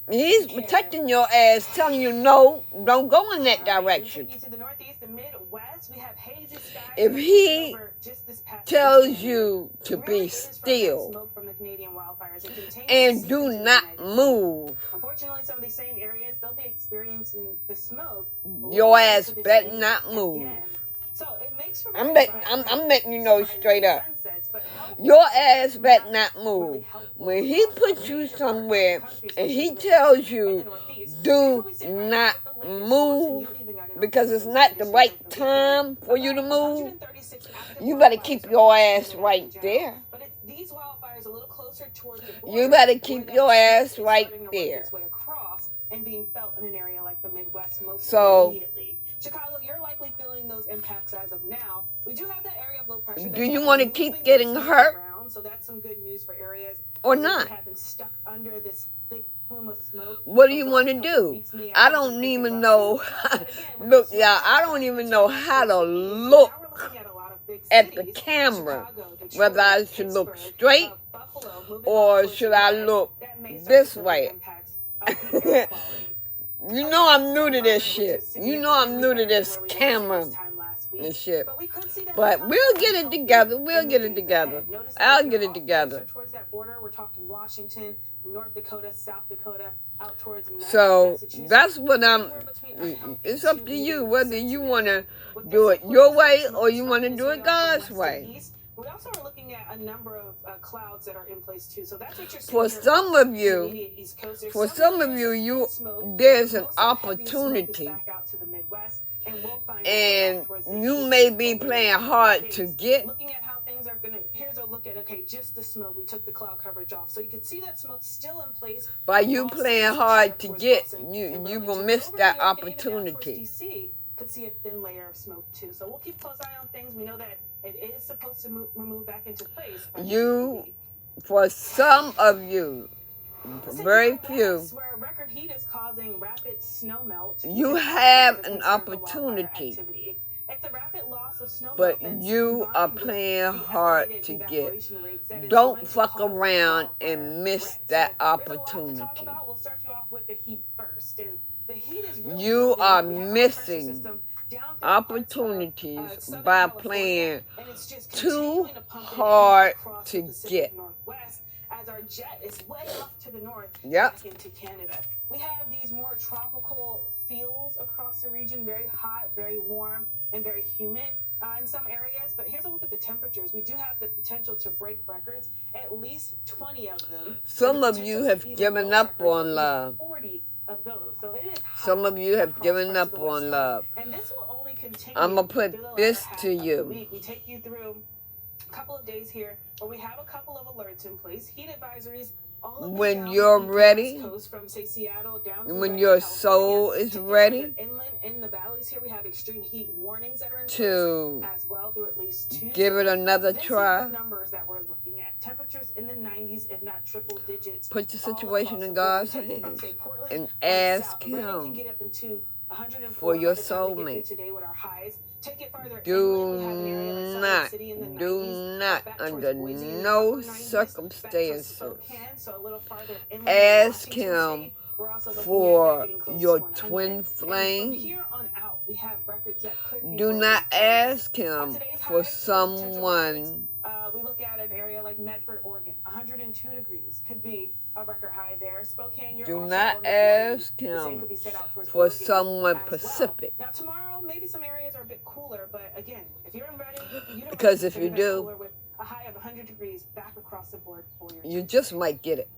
He's protecting your ass, telling you no, don't go in that direction. We take you to the Northeast and Midwest. We have hazy skies If that he over just this past tells weekend. you to It really be is from that still smoke from the Canadian wildfires. It contains and do seeds in the not United States. move, Unfortunately, some of these same areas, they'll be experiencing the smoke. your ass better not move. Again. So it makes for I'm very letting you know sunrises straight and up. sunsets, but health Your is ass better not move. really helpful When he across puts a you major part of somewhere the country, and he especially tells in you the Northeast. Here's do what we see right now not with the latest. move Boston, you even got an because update it's of not those the conditions right over the weekend. time for you to About move, 136 active you better wildfires keep are your active ass in right general, there. but it's these wildfires a little closer toward the border. You better where keep that your smoke ass is right starting to work there. its way across and being felt in an area like the Midwest most So, immediately. Chicago, you're likely feeling those impacts as of now. We do have that area of low pressure. do you want to keep getting moving hurt around, so that's some good news for areas or that not? have been stuck under this thick plume of smoke. What do you want to do? I don't even know. Look, y'all, I don't even know how to look at the camera. Whether I should look straight or should I look this way? You know I'm new to this shit. You know I'm new to this camera and shit. But we'll get it together. We'll get it together. I'll get it together. Towards that border, we're talking Washington, North Dakota, South Dakota, out towards So that's what it's up to you whether you want to do it your way or you want to do it God's way. We also are looking at a number of clouds that are in place too. So that's what you're seeing For here some across of the you, immediate East Coast. There's for some some of areas you, of smoke. there's an Most of the heaviest smoke is opportunity, back out to the Midwest, and we'll find it and out towards the you east may be over the playing next couple hard of to days. get. Looking at how things are gonna, here's a look at, okay, just the smoke. We took the cloud coverage off, so you can see that smoke still in place. By you Boston, playing Detroit, hard to towards get, Boston you and gonna Burlington. miss Over that New York and even down towards opportunity. DC, could see a thin layer of smoke too. So we'll keep close eye on things. We know that it is supposed to move back into place. by the end of the You, week. for some of you, Let's take very it out few, west, where record heat is causing rapid snow melt. you and have causes a an concern for wildfire opportunity, activity. It's the rapid loss of snow but melt that's you are combined with playing the hard elevated to get. evaporation rates that is Don't going to fuck cause around wildfire and miss threat. that So there's a lot to talk opportunity. about. We'll start you off with the heat first. And the heat is really You building are up. We have a high pressure missing system down through parts of opportunities Southern by California, playing and it's just too continuing to pump in heat hard across to the Pacific get. Northwest as our jet is way off to the north Yep. back into Canada. We have these more tropical feels across the region, very hot, very warm, and very humid in some areas. But here's a look at the temperatures. We do have the potential to break records, at least 20 of them. Some of you have given up on love. 40 of those. So it is hot Some of you have across given parts of up the West on Coast. love. And this will only continue I'm going to through the put latter this half to of the you. week. We take you through a couple of days here where we have a couple of alerts in place, heat advisories all up and When down you're the ready, West Coast, from say Seattle down through when Redding, your California. soul is Take you ready further inland in the valleys here, we have extreme heat warnings that are in to place as well through at least Tuesday. give it another This try, is the numbers that we're looking at. Temperatures in the 90s, if not triple digits. put the all situation across in the board. God's Take it from, hands say, Portland and on the ask south. Redding can Him get up into 104 for by your the time we get soulmate. through today with our highs. Take it farther Do inland. We have an area like Salt Lake not, City in the 90s. do not, Back towards under Boise in the no upper 90s. Back towards circumstances, Spokane, so a little farther inland in ask Washington Him State. We're also looking at for getting close your to 100. twin And from flame. here on out, we have records that could be Do broken not everywhere. ask Him Today's for highs, potential records, someone. we look at an area like Medford, Oregon, 102 degrees could be a record high there. Spokane, you're Do also not on the 40s. ask The same Him could be set out towards for Oregon someone as well. Pacific. Now tomorrow, maybe some areas are a bit cooler, but again, if you're in Redding, University, Because if they're you gonna be do, cooler with a high of 100 degrees back across the board for your you just might get it.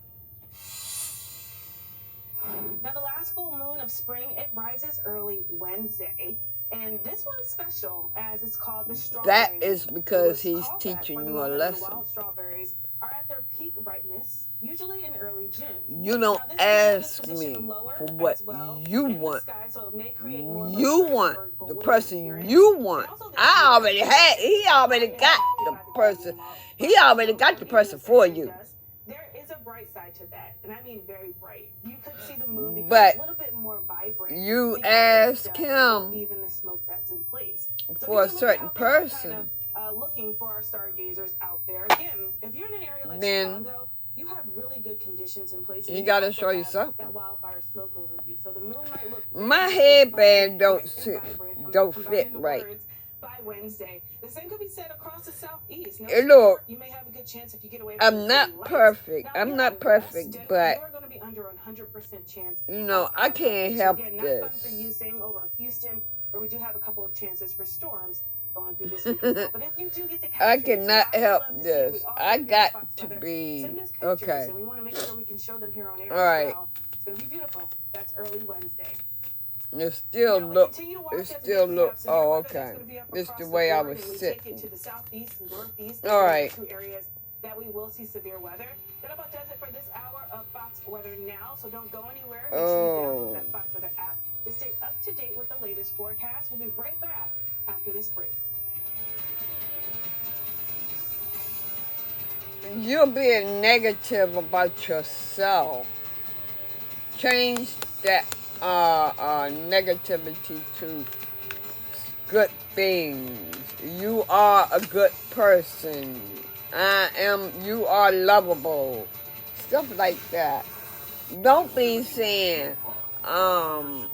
Now, the last full moon of spring, it rises early Wednesday. And this one's special as it's called the strawberry. That is because It's He's called that teaching for the you a moment when lesson. the wild strawberries are at their peak brightness, usually in early June. You don't Now, this moon is ask positioned me lower for what as well you in the want. sky, so it may create more of a You red want or the golden person appearance. you And want. also this I moon already had. He already got the person. He already got the person for you. There is a bright side to that, and I mean very bright. You could see the moon become But a little bit more vibrant. you because of the ask dust Him or even the smoke that's in place. So for a we can look at certain how things are person. kind of, looking for our stargazers out there. Again, if you're in an area like Then Chicago, you have really good conditions in place. you gotta show you have something. that wildfire smoke over you. So the moon might look My very headband bright and vibrant. don't Combining fit the right. words by Wednesday. The same could be said across the southeast. Now, Hey, look, you may have a good chance if you get away from I'm the not city lights. perfect. Now, I'm here not out perfect, west, but you're going to be under 100% chance. you know, I of can't so help again, not fun for you. this. Same over Houston, where we do have a couple of chances for storms going through this week as well. But if you do get to capture I these cannot spots, we'd help love to see it. We this. all I love got Fox to weather. be Send us pictures, okay. and we want to make sure we can show them here on air All right. as well. It's going to be beautiful. That's early Wednesday. It still Now, we look. continue to watch It as still again we look. have severe Oh, weather that's okay. going to be up It's across the the way I board, was and we take it sitting. to the southeast and northeast. All Those are right. the two areas that we will see severe weather. That about does it for this hour of Fox Weather Now. So don't go anywhere. Make sure you download that Fox Weather app to stay up to date with the latest forecast. We'll be right back after this break. You're being negative about yourself. Change that negativity to good things. You are a good person. You are lovable. Stuff like that. Don't be saying, I'm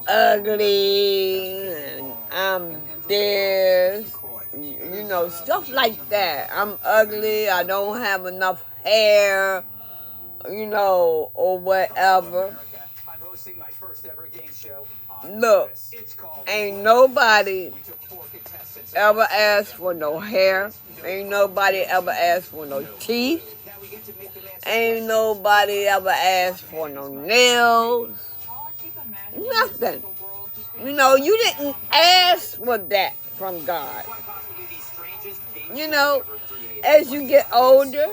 ugly, and I'm this. You know, stuff like that. I'm ugly, I don't have enough hair, you know, or whatever. I'm hosting my first ever game show on Look, Purpose. It's called ain't nobody We took 4 contestants ever asked for no hair. Ain't nobody ever asked for no teeth. Ain't nobody ever asked for no nails. Nothing. You know, you didn't ask for that from God. You know, as you get older,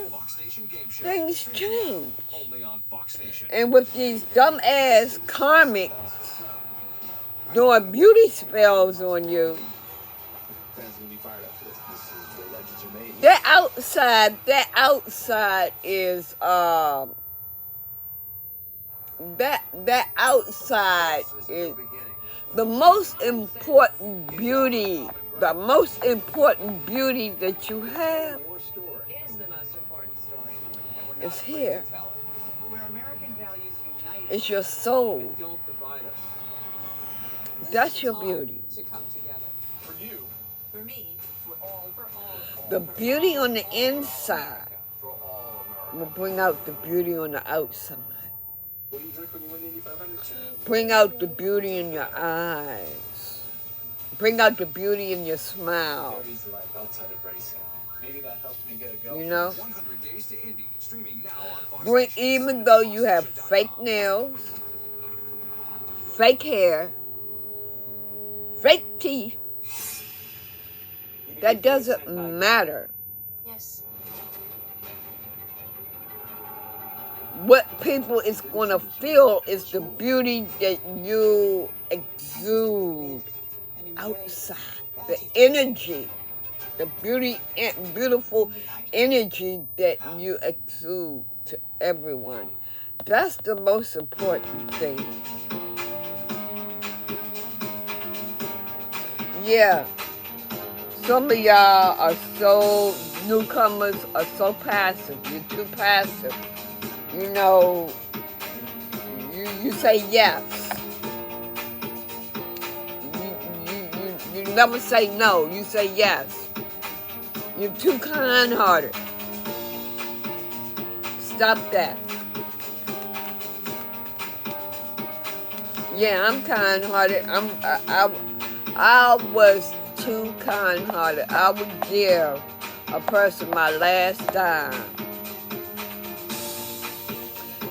things change. And with these dumbass karmics doing beauty spells on you, that outside is that outside is the most important beauty. The most important beauty that you have is here. It's your soul. That's your beauty. For me, The beauty on the inside will bring out the beauty on the outside. Bring out the beauty in your eyes. Bring out the beauty in your smile. You know? Even though you have fake nails, fake hair, fake teeth, that doesn't matter. Yes. What people is going to feel is the beauty that you exude outside. The energy, the beautiful energy that you exude to everyone. That's the most important thing. Yeah. Some of y'all are so, newcomers are so passive. You're too passive. You know, you say yes. You never say no. You say yes. You're too kind-hearted. Stop that. Yeah, I'm kind-hearted. I was too kind-hearted. I would give a person my last dime.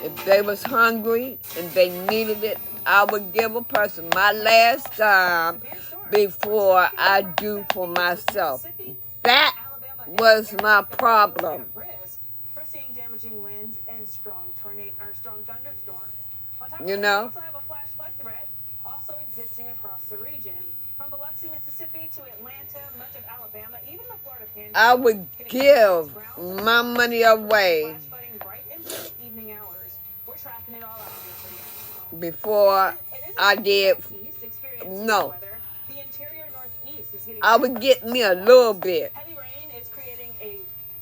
If they was hungry and they needed it, I would give a person my last dime before I do for myself. That was my problem. We're seeing damaging winds and strong thunderstorms. You know? We also have a flash flood threat also existing across the region. From Biloxi, Mississippi to Atlanta, much of Alabama, even the Florida Panhandle. I would give my money away before I did. No. I would get me a little bit.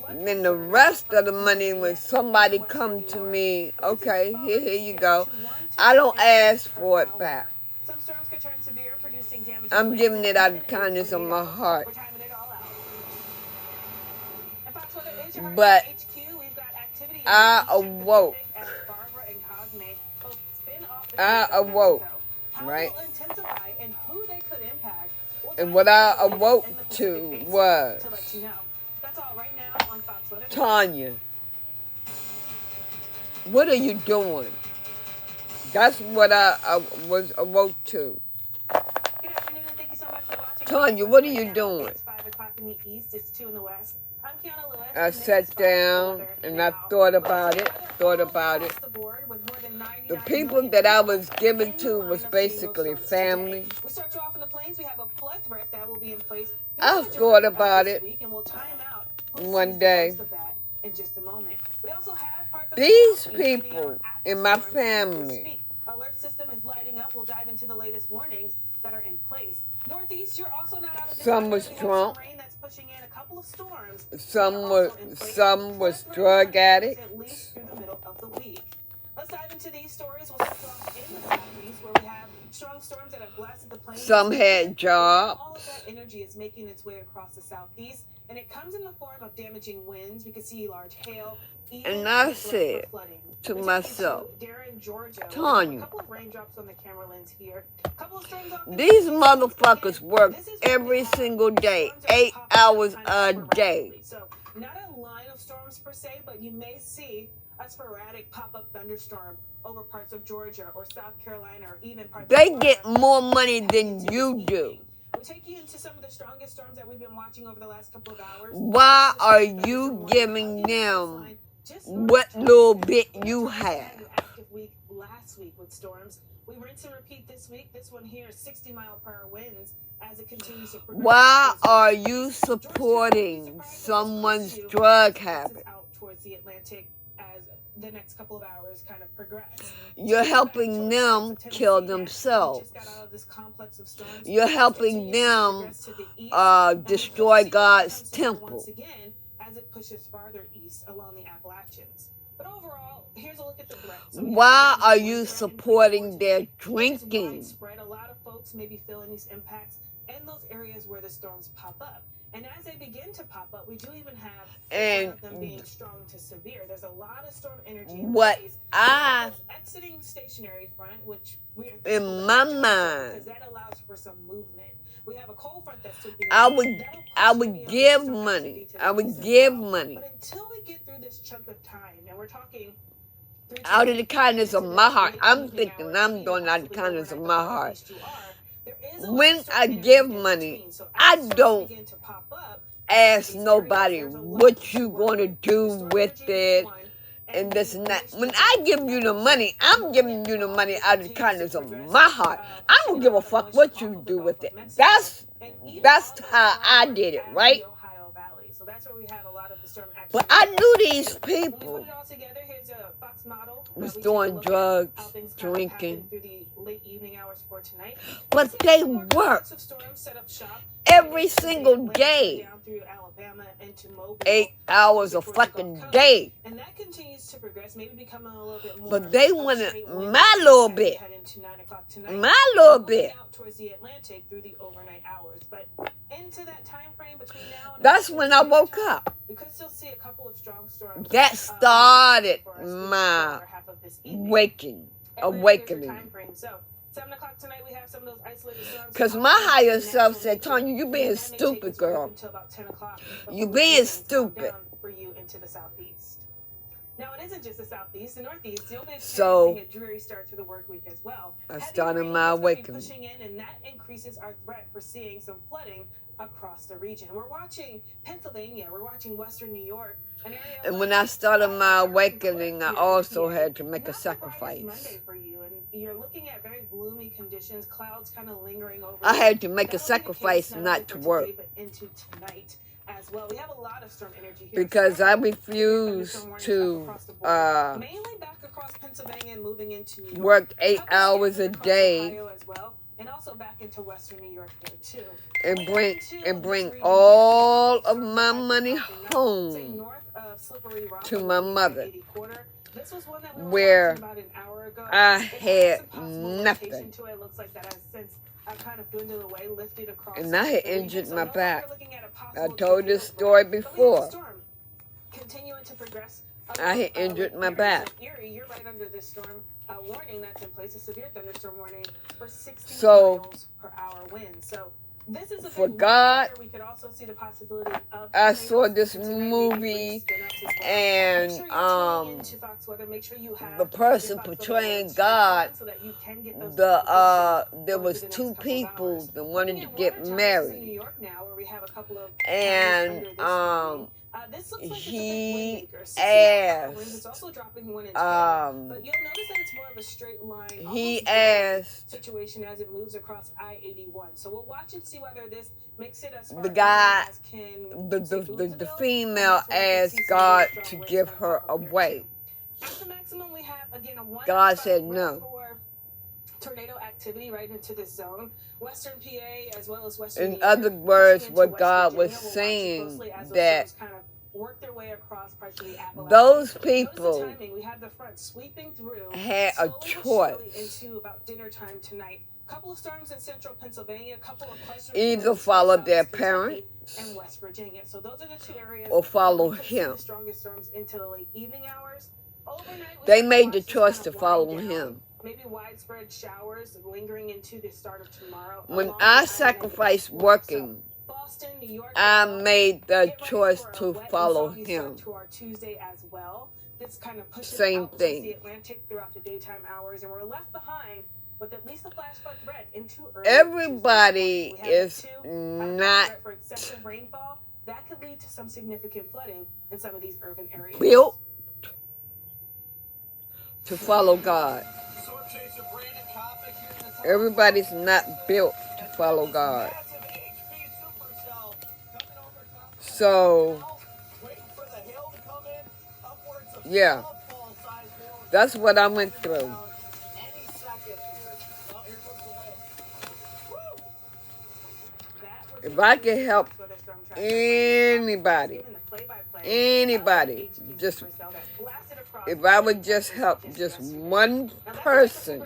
And then the rest of the money, when somebody come to me, okay, here you go. I don't ask for it back. I'm giving it out of the kindness of my heart. But I awoke. Right? And what I awoke to was, Tanya, what are you doing? That's what I was awoke to. Tanya, what are you doing? I sat down and I thought about it. The people that I was giving to was basically family. I thought about it one day. These people in my family, alert system is lighting up. We'll dive into the latest warnings that are in place. Northeast, you're also not out of some was drunk. rain that's pushing in a couple of storms. Some was drug addicts. At least through the middle of the week. Let's dive into these stories. We'll start off in the Southeast, where we have strong storms that have blasted the plains. Some had jobs. All of that energy is making its way across the Southeast. And it comes in the form of damaging winds. We can see large hail. And I said to myself, Tanya, these motherfuckers work every single day, 8 hours a day. So not a line of storms per se, but you may see a sporadic pop-up thunderstorm over parts of Georgia or South Carolina or even parts They of get more money than you do. We'll take you into some of the strongest storms that we've been watching over the last couple of hours. Why are you giving them what little bit you have? Active week last week with storms. We rinse and repeat this week. This one here, 60-mile-per-hour winds as it continues to progress. Why are you supporting someone's drug habit? Out towards the Atlantic as the next couple of hours kind of progress. You're helping them kill themselves. You're helping them destroy God's temple. Once again, as it pushes farther east along the Appalachians. But overall, here's a look at the threat. Why are you supporting their drinking? A lot of folks may be feeling these impacts in those areas where the storms pop up. And as they begin to pop up, we do even have them being strong to severe. There's a lot of storm energy in place. Exiting stationary front, which we are in my mind, because that allows for some movement. We have a cold front that's sweeping. I would give money. I would give money. But until we get through this chunk of time, and we're talking out of the kindness of my heart, I'm thinking I'm doing out of the kindness of my heart. When I give money, I don't ask nobody what you going to do with it and this and that. When I give you the money, I'm giving you the money out of the kindness of my heart. I don't give a fuck what you do with it. That's how I did it, right? But I knew these people was doing drugs, drinking, but they work every single day, 8 hours a fucking day. And that continues to progress, maybe becoming a little bit more. But they wanted my little bit, my little bit. Towards the Atlantic through the overnight hours, but into that time frame between now and that's when I woke up. We could still see a couple of strong storms. That started my awakening. So 7 o'clock tonight we have some of those isolated storms. Because my higher self said, Tanya, you being stupid, girl. You being stupid. For you into the southeast. Now, it isn't just the southeast, the northeast. You'll be experiencing a dreary start to the work week as well. I started my awakening. Pushing in, and that increases our threat for seeing some flooding across the region. We're watching Pennsylvania. We're watching Western New York. And when I started my awakening, I also had to make a sacrifice. Monday for you, and you're looking at very gloomy conditions, clouds kind of lingering over. I had to make a sacrifice not to work. Into tonight as well. We have a lot of storm energy here. Because I refuse to mainly back across Pennsylvania and moving into New York. Work 8 hours a day. As well, and also back into Western New York here too. And bring all of my money home to my mother, where I had nothing. And I had injured my back. I told this story before. I had injured my back. You're right under this storm warning that's in place, a severe thunderstorm warning for 60 miles per hour wind. So this is a for God, we could also see the possibility of I saw this movie, and the person portraying God, there was two people that wanted to get married, and he asked situation as it moves across I-81. So we'll watch and see whether this makes it as far the guy, as can the female asked God to give her away. At the maximum, we have again a 1 God said no. Tornado activity right into this zone. Western PA as well as Western. In other words, what God was saying, that work their way across parts of the Appalachians. Those Notice people the timing. We had the front sweeping through had a slowly but choice. surely into about dinner time tonight. Couple of storms in central Pennsylvania, a couple of clusters Either in follow South their Kentucky parents and West Virginia. So those are the two areas or follow where we could see him. the strongest storms into the late evening hours. Overnight, we They start to made watch the this choice kind to of follow wind down. him. Maybe widespread showers lingering into the start of tomorrow. When along I the island sacrificed and working, Boston, New York, I Philadelphia, made the get ready choice for a to wet and follow soggy him. start to our Tuesday as well. This kind of pushes Same out towards the thing. Atlantic throughout the daytime hours, and we're left behind with at least a flash flood threat into early Everybody Tuesday. We have is the two not threat for excessive rainfall. That could lead to some significant flooding in some of these urban areas. built to follow God. Everybody's not built to follow God. So, yeah, that's what I went through. If I could help anybody, just if I would just help just one person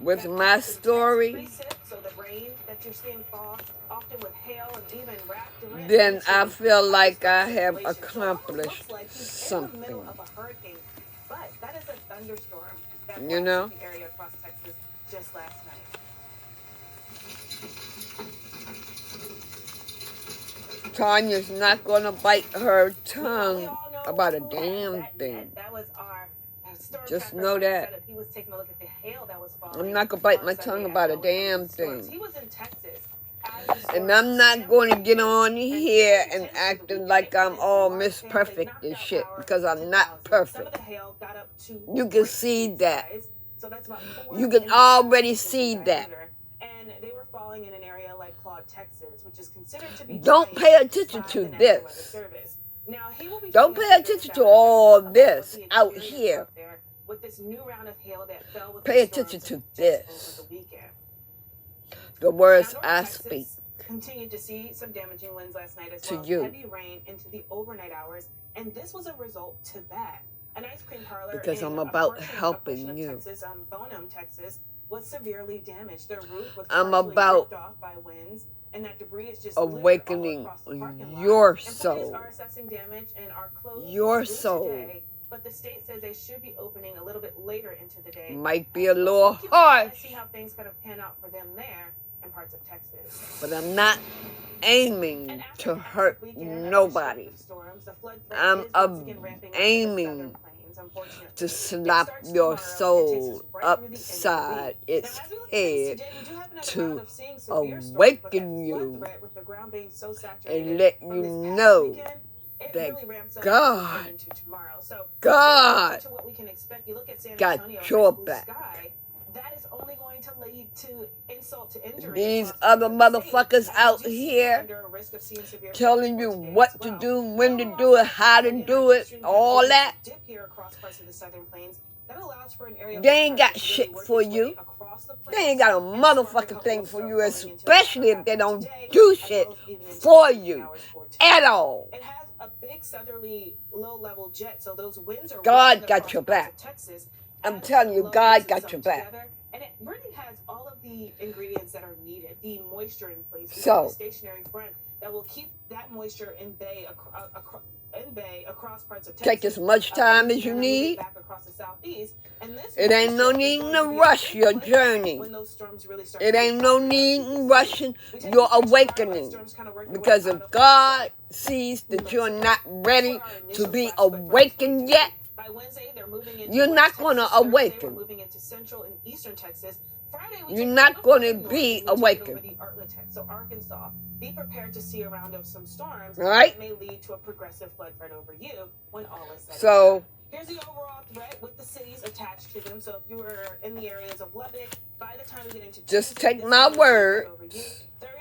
with my story, then I feel like I have accomplished something. But that is a thunderstorm that You know? the area across Texas just last night. Tanya's not going to bite her tongue about a damn thing. That was our storm Just tracker know said that. he was taking a look at the hail that was falling. I'm not going to bite my on tongue Sunday about a after one of damn these storms. thing. He was in Texas. As the And storm I'm not going to get on here and intensity acting like I'm all Miss Perfect and shit, because I'm not Some of perfect. the hail got up to You can see that. so that's about 4 You can inches already in see that. diameter. And they were falling in an area like Claude, Texas, which is considered to be Don't dry pay attention by to the National Weather this. Service. Now, he will be Don't joining pay us later attention this to hour all about this what we out experienced here. out there with this new round of hail that fell with Pay the attention storms to just this. over the weekend. The words Now, North I Texas speak continued to see some damaging winds last night as to well as you. heavy rain into the overnight hours, and this was a result to that. An ice cream parlor because in I'm a about portion helping of you. Texas, Bonham, Texas, was severely damaged. Their roof was I'm partially about ripped off by winds, and that debris is just awakening littered all across the parking lot. your Employees soul. are assessing damage and are closed Your through soul. today, but the state says they should be opening a little bit later into the day. Might be a little We'll keep an eye to harsh, see how things kind of pan out for them there in parts of Texas. but I'm not aiming to hurt nobody. I'm aiming to slap your soul upside its head to awaken you and let you know that God got your back. That is only going to lead to insult to injury. These other motherfuckers out here telling you what to do, when to do it, how to do it, all that. They ain't got shit for you. They ain't got a motherfucking thing for you, especially if they don't do shit for you at all. It has a big southerly low-level jet, so those winds are God got your back. Texas. I'm telling you, God got your back. And it really has all of the ingredients that are needed. The moisture in place. We So, have a stationary front that will keep that moisture in bay across parts of Texas. take as much time as you need. Back across the southeast. And this It ain't no need to rush your journey. It ain't no need in rushing your awakening. Because if God sees that you're not ready to be awakened yet, you're not going to awaken. You're not going to be awakened. So Arkansas, be prepared to see a round of some storms Right? that may lead to a progressive flood threat over you when all is said. So, Here's the overall threat with the cities attached to them. So if you were in the areas of Lubbock, by the time we get into just Tuesday, take this my is word. over you.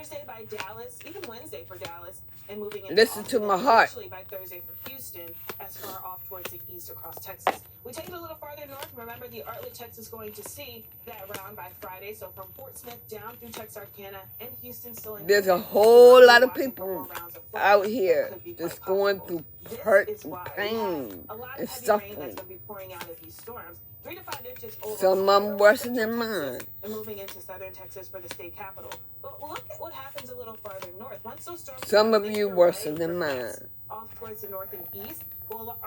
Thursday by Dallas, even Wednesday for Dallas, and moving into Listen to Austin, my and heart. eventually by Thursday for Houston, as far off towards the east across Texas. We take it a little farther north. Remember, the Artlet Texas going to see that round by Friday. So from Fort Smith down through Texarkana and Houston still in. There's a whole lot of people out here that's going through hurt and pain and suffering. That's going to be pouring out of these storms. 3 to 5 inches over. Some of them worse than mine. And moving into southern Texas for the state capital. But look at what happens a little farther north. Once those storms Some of you worse than mine. Off towards the north and east. Well,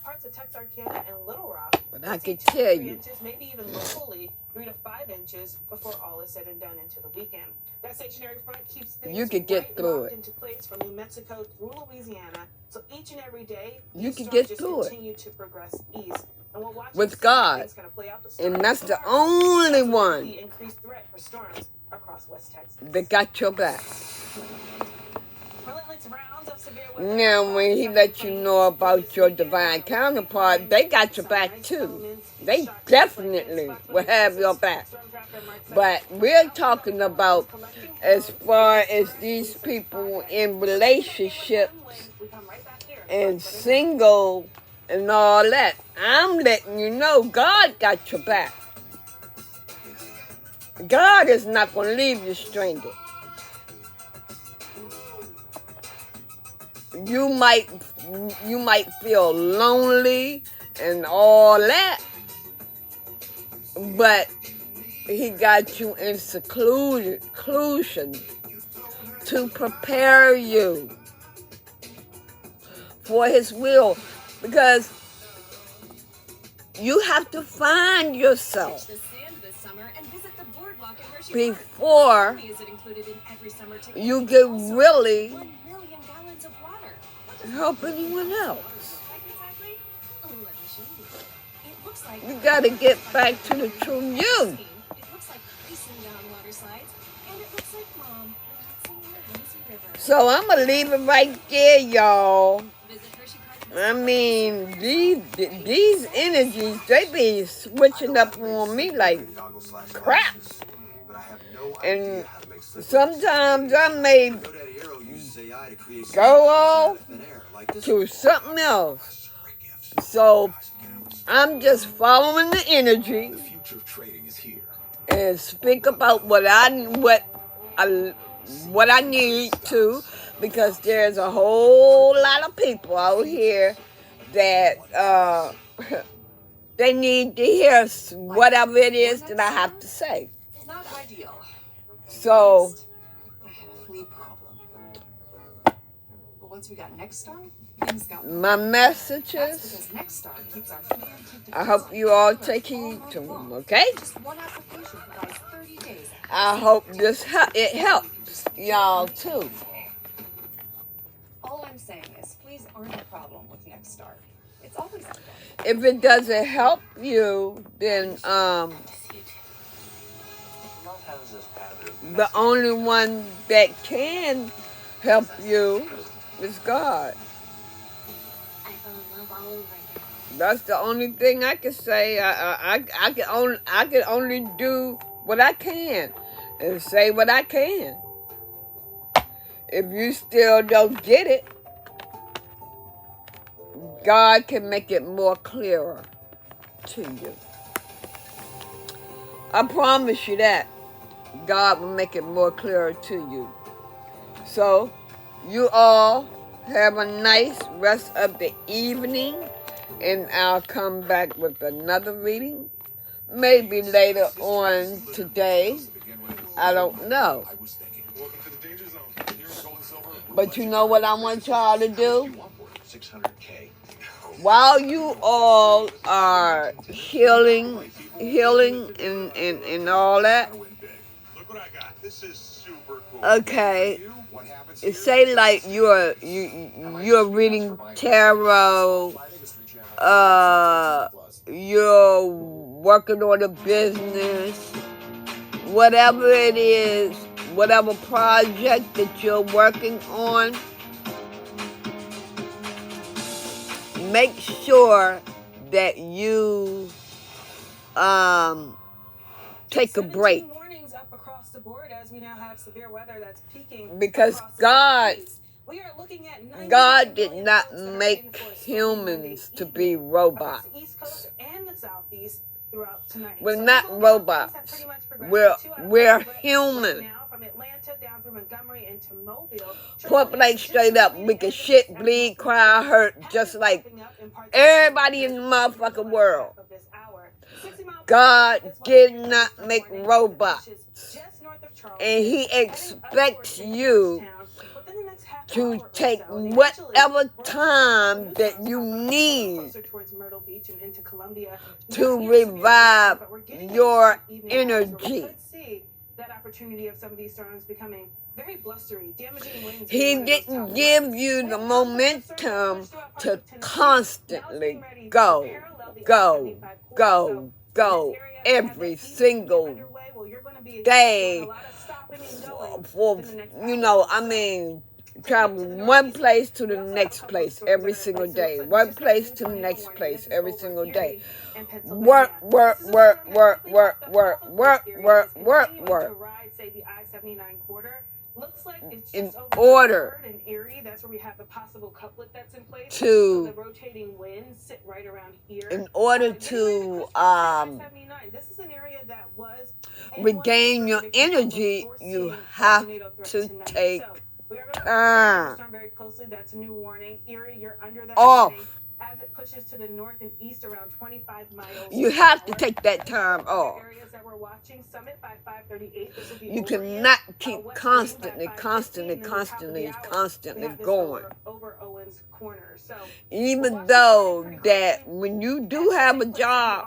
parts of Texarkana and Little Rock. But I can tell 3 you, inches, maybe even locally 3 to 5 inches before all is said and done into the weekend. That stationary front keeps things you could get through it. into place from New Mexico through Louisiana. So each and every day, you can get through it. Continue to progress east. And we'll watch with God. And that's the only one the increased threat for storms across West Texas. that got your back. Relentless rounds of severe weather. Now, when he let you know about your divine counterpart, they got your back too. They definitely will have your back. But we're talking about as far as these people in relationships and single and all that. I'm letting you know God got your back. God is not going to leave you stranded. You might feel lonely and all that, but he got you in seclusion to prepare you for his will, because you have to find yourself before you get really help anyone else. You got to get back to the true you. So I'm going to leave it right there, y'all. I mean, these energies, they be switching up on me like crap. And sometimes I may go off to something else. So I'm just following the energy and speak about what I need to, because there's a whole lot of people out here that they need to hear whatever it is that I have to say. Not ideal. So I had a flea problem. But once we got Next Star, things got my messages, because Next Star keeps our flea and I hope you all take heed to them, okay? Just one application provides 30 days. I hope it helps y'all too. All I'm saying is, fleas aren't a problem with Next Star. It's always been. If it doesn't help you, then the only one that can help you is God. That's the only thing I can say. I can only do what I can and say what I can. If you still don't get it, God can make it more clearer to you. I promise you that. God will make it more clearer to you. So, you all have a nice rest of the evening, and I'll come back with another reading. Maybe later on today. I don't know. But you know what I want y'all to do? While you all are healing and all that, okay, say like you're reading tarot, you're working on a business, whatever it is, whatever project that you're working on, make sure that you take a break. the board as we now have severe weather that's peaking. Because We are looking at God did not make humans to be robots. The East Coast and the Southeast throughout tonight. We're not robots. We're human. From Atlanta down through Montgomery into Mobile. Point blank straight up, we can shit, bleed, cry, hurt, just like everybody in the motherfucking world. God did not make robots. And He expects you to take whatever time that you need to revive your energy. That opportunity of some of these storms becoming very blustery, damaging winds. He didn't give you the momentum to constantly go every single day for travel one place to the next place every single day. One place to the next place every single day. Work. Looks like it's just in order in Erie, that's where we have the possible couplet that's in place. To the rotating winds sit right around here. In order to this is an area that was regain your energy, you have to take time very closely. That's a new warning. Erie, you're under that off. Warning. As it pushes to the north and east around 25 miles. You have to take that time off. Areas that we're watching, Summit by 538. This will be you cannot keep constantly going. Over Owens Corner. So even though that when you do have a job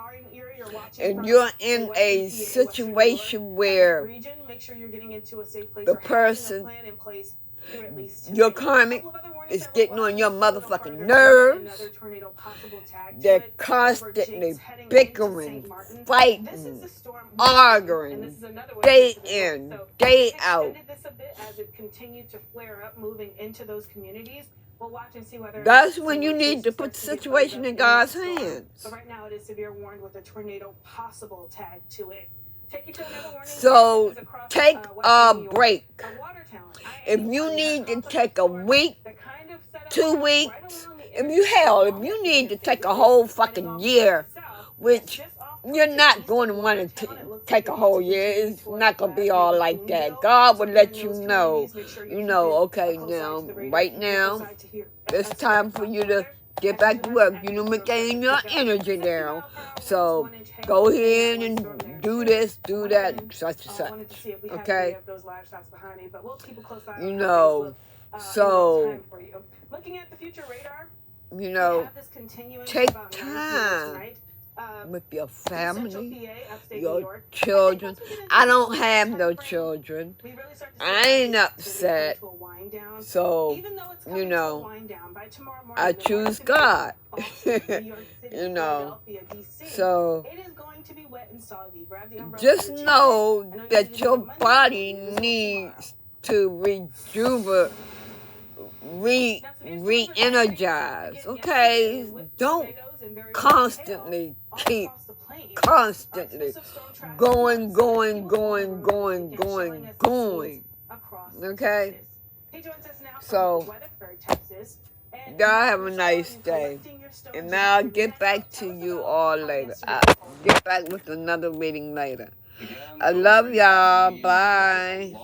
and you're in a situation where the person, your karmic, is getting on your motherfucking nerves, they're constantly bickering, fighting, arguing, day in, day out. As it continued to flare up, moving into those communities, we'll watch and see whether that's when you need to put the situation in God's hands. So right now it is severe warned with a tornado possible tag to it. So take a break. If you need to take a week, 2 weeks, if you need to take a whole fucking year, which you're not going to want to take a whole year. It's not going to be all like that. God will let you know, okay, now, right now, it's time for you to get back to work. You know, maintain your energy now. So go ahead and do this, do that, such and such. Okay? So, looking at the future radar, take time with your family, your children. I don't have no children. I ain't upset. So, I choose God. So, just know that your body needs to re-energize, okay? Don't constantly keep going, okay? So, y'all have a nice day. And I'll get back to you all later. I'll get back with another reading later. I love y'all. Bye.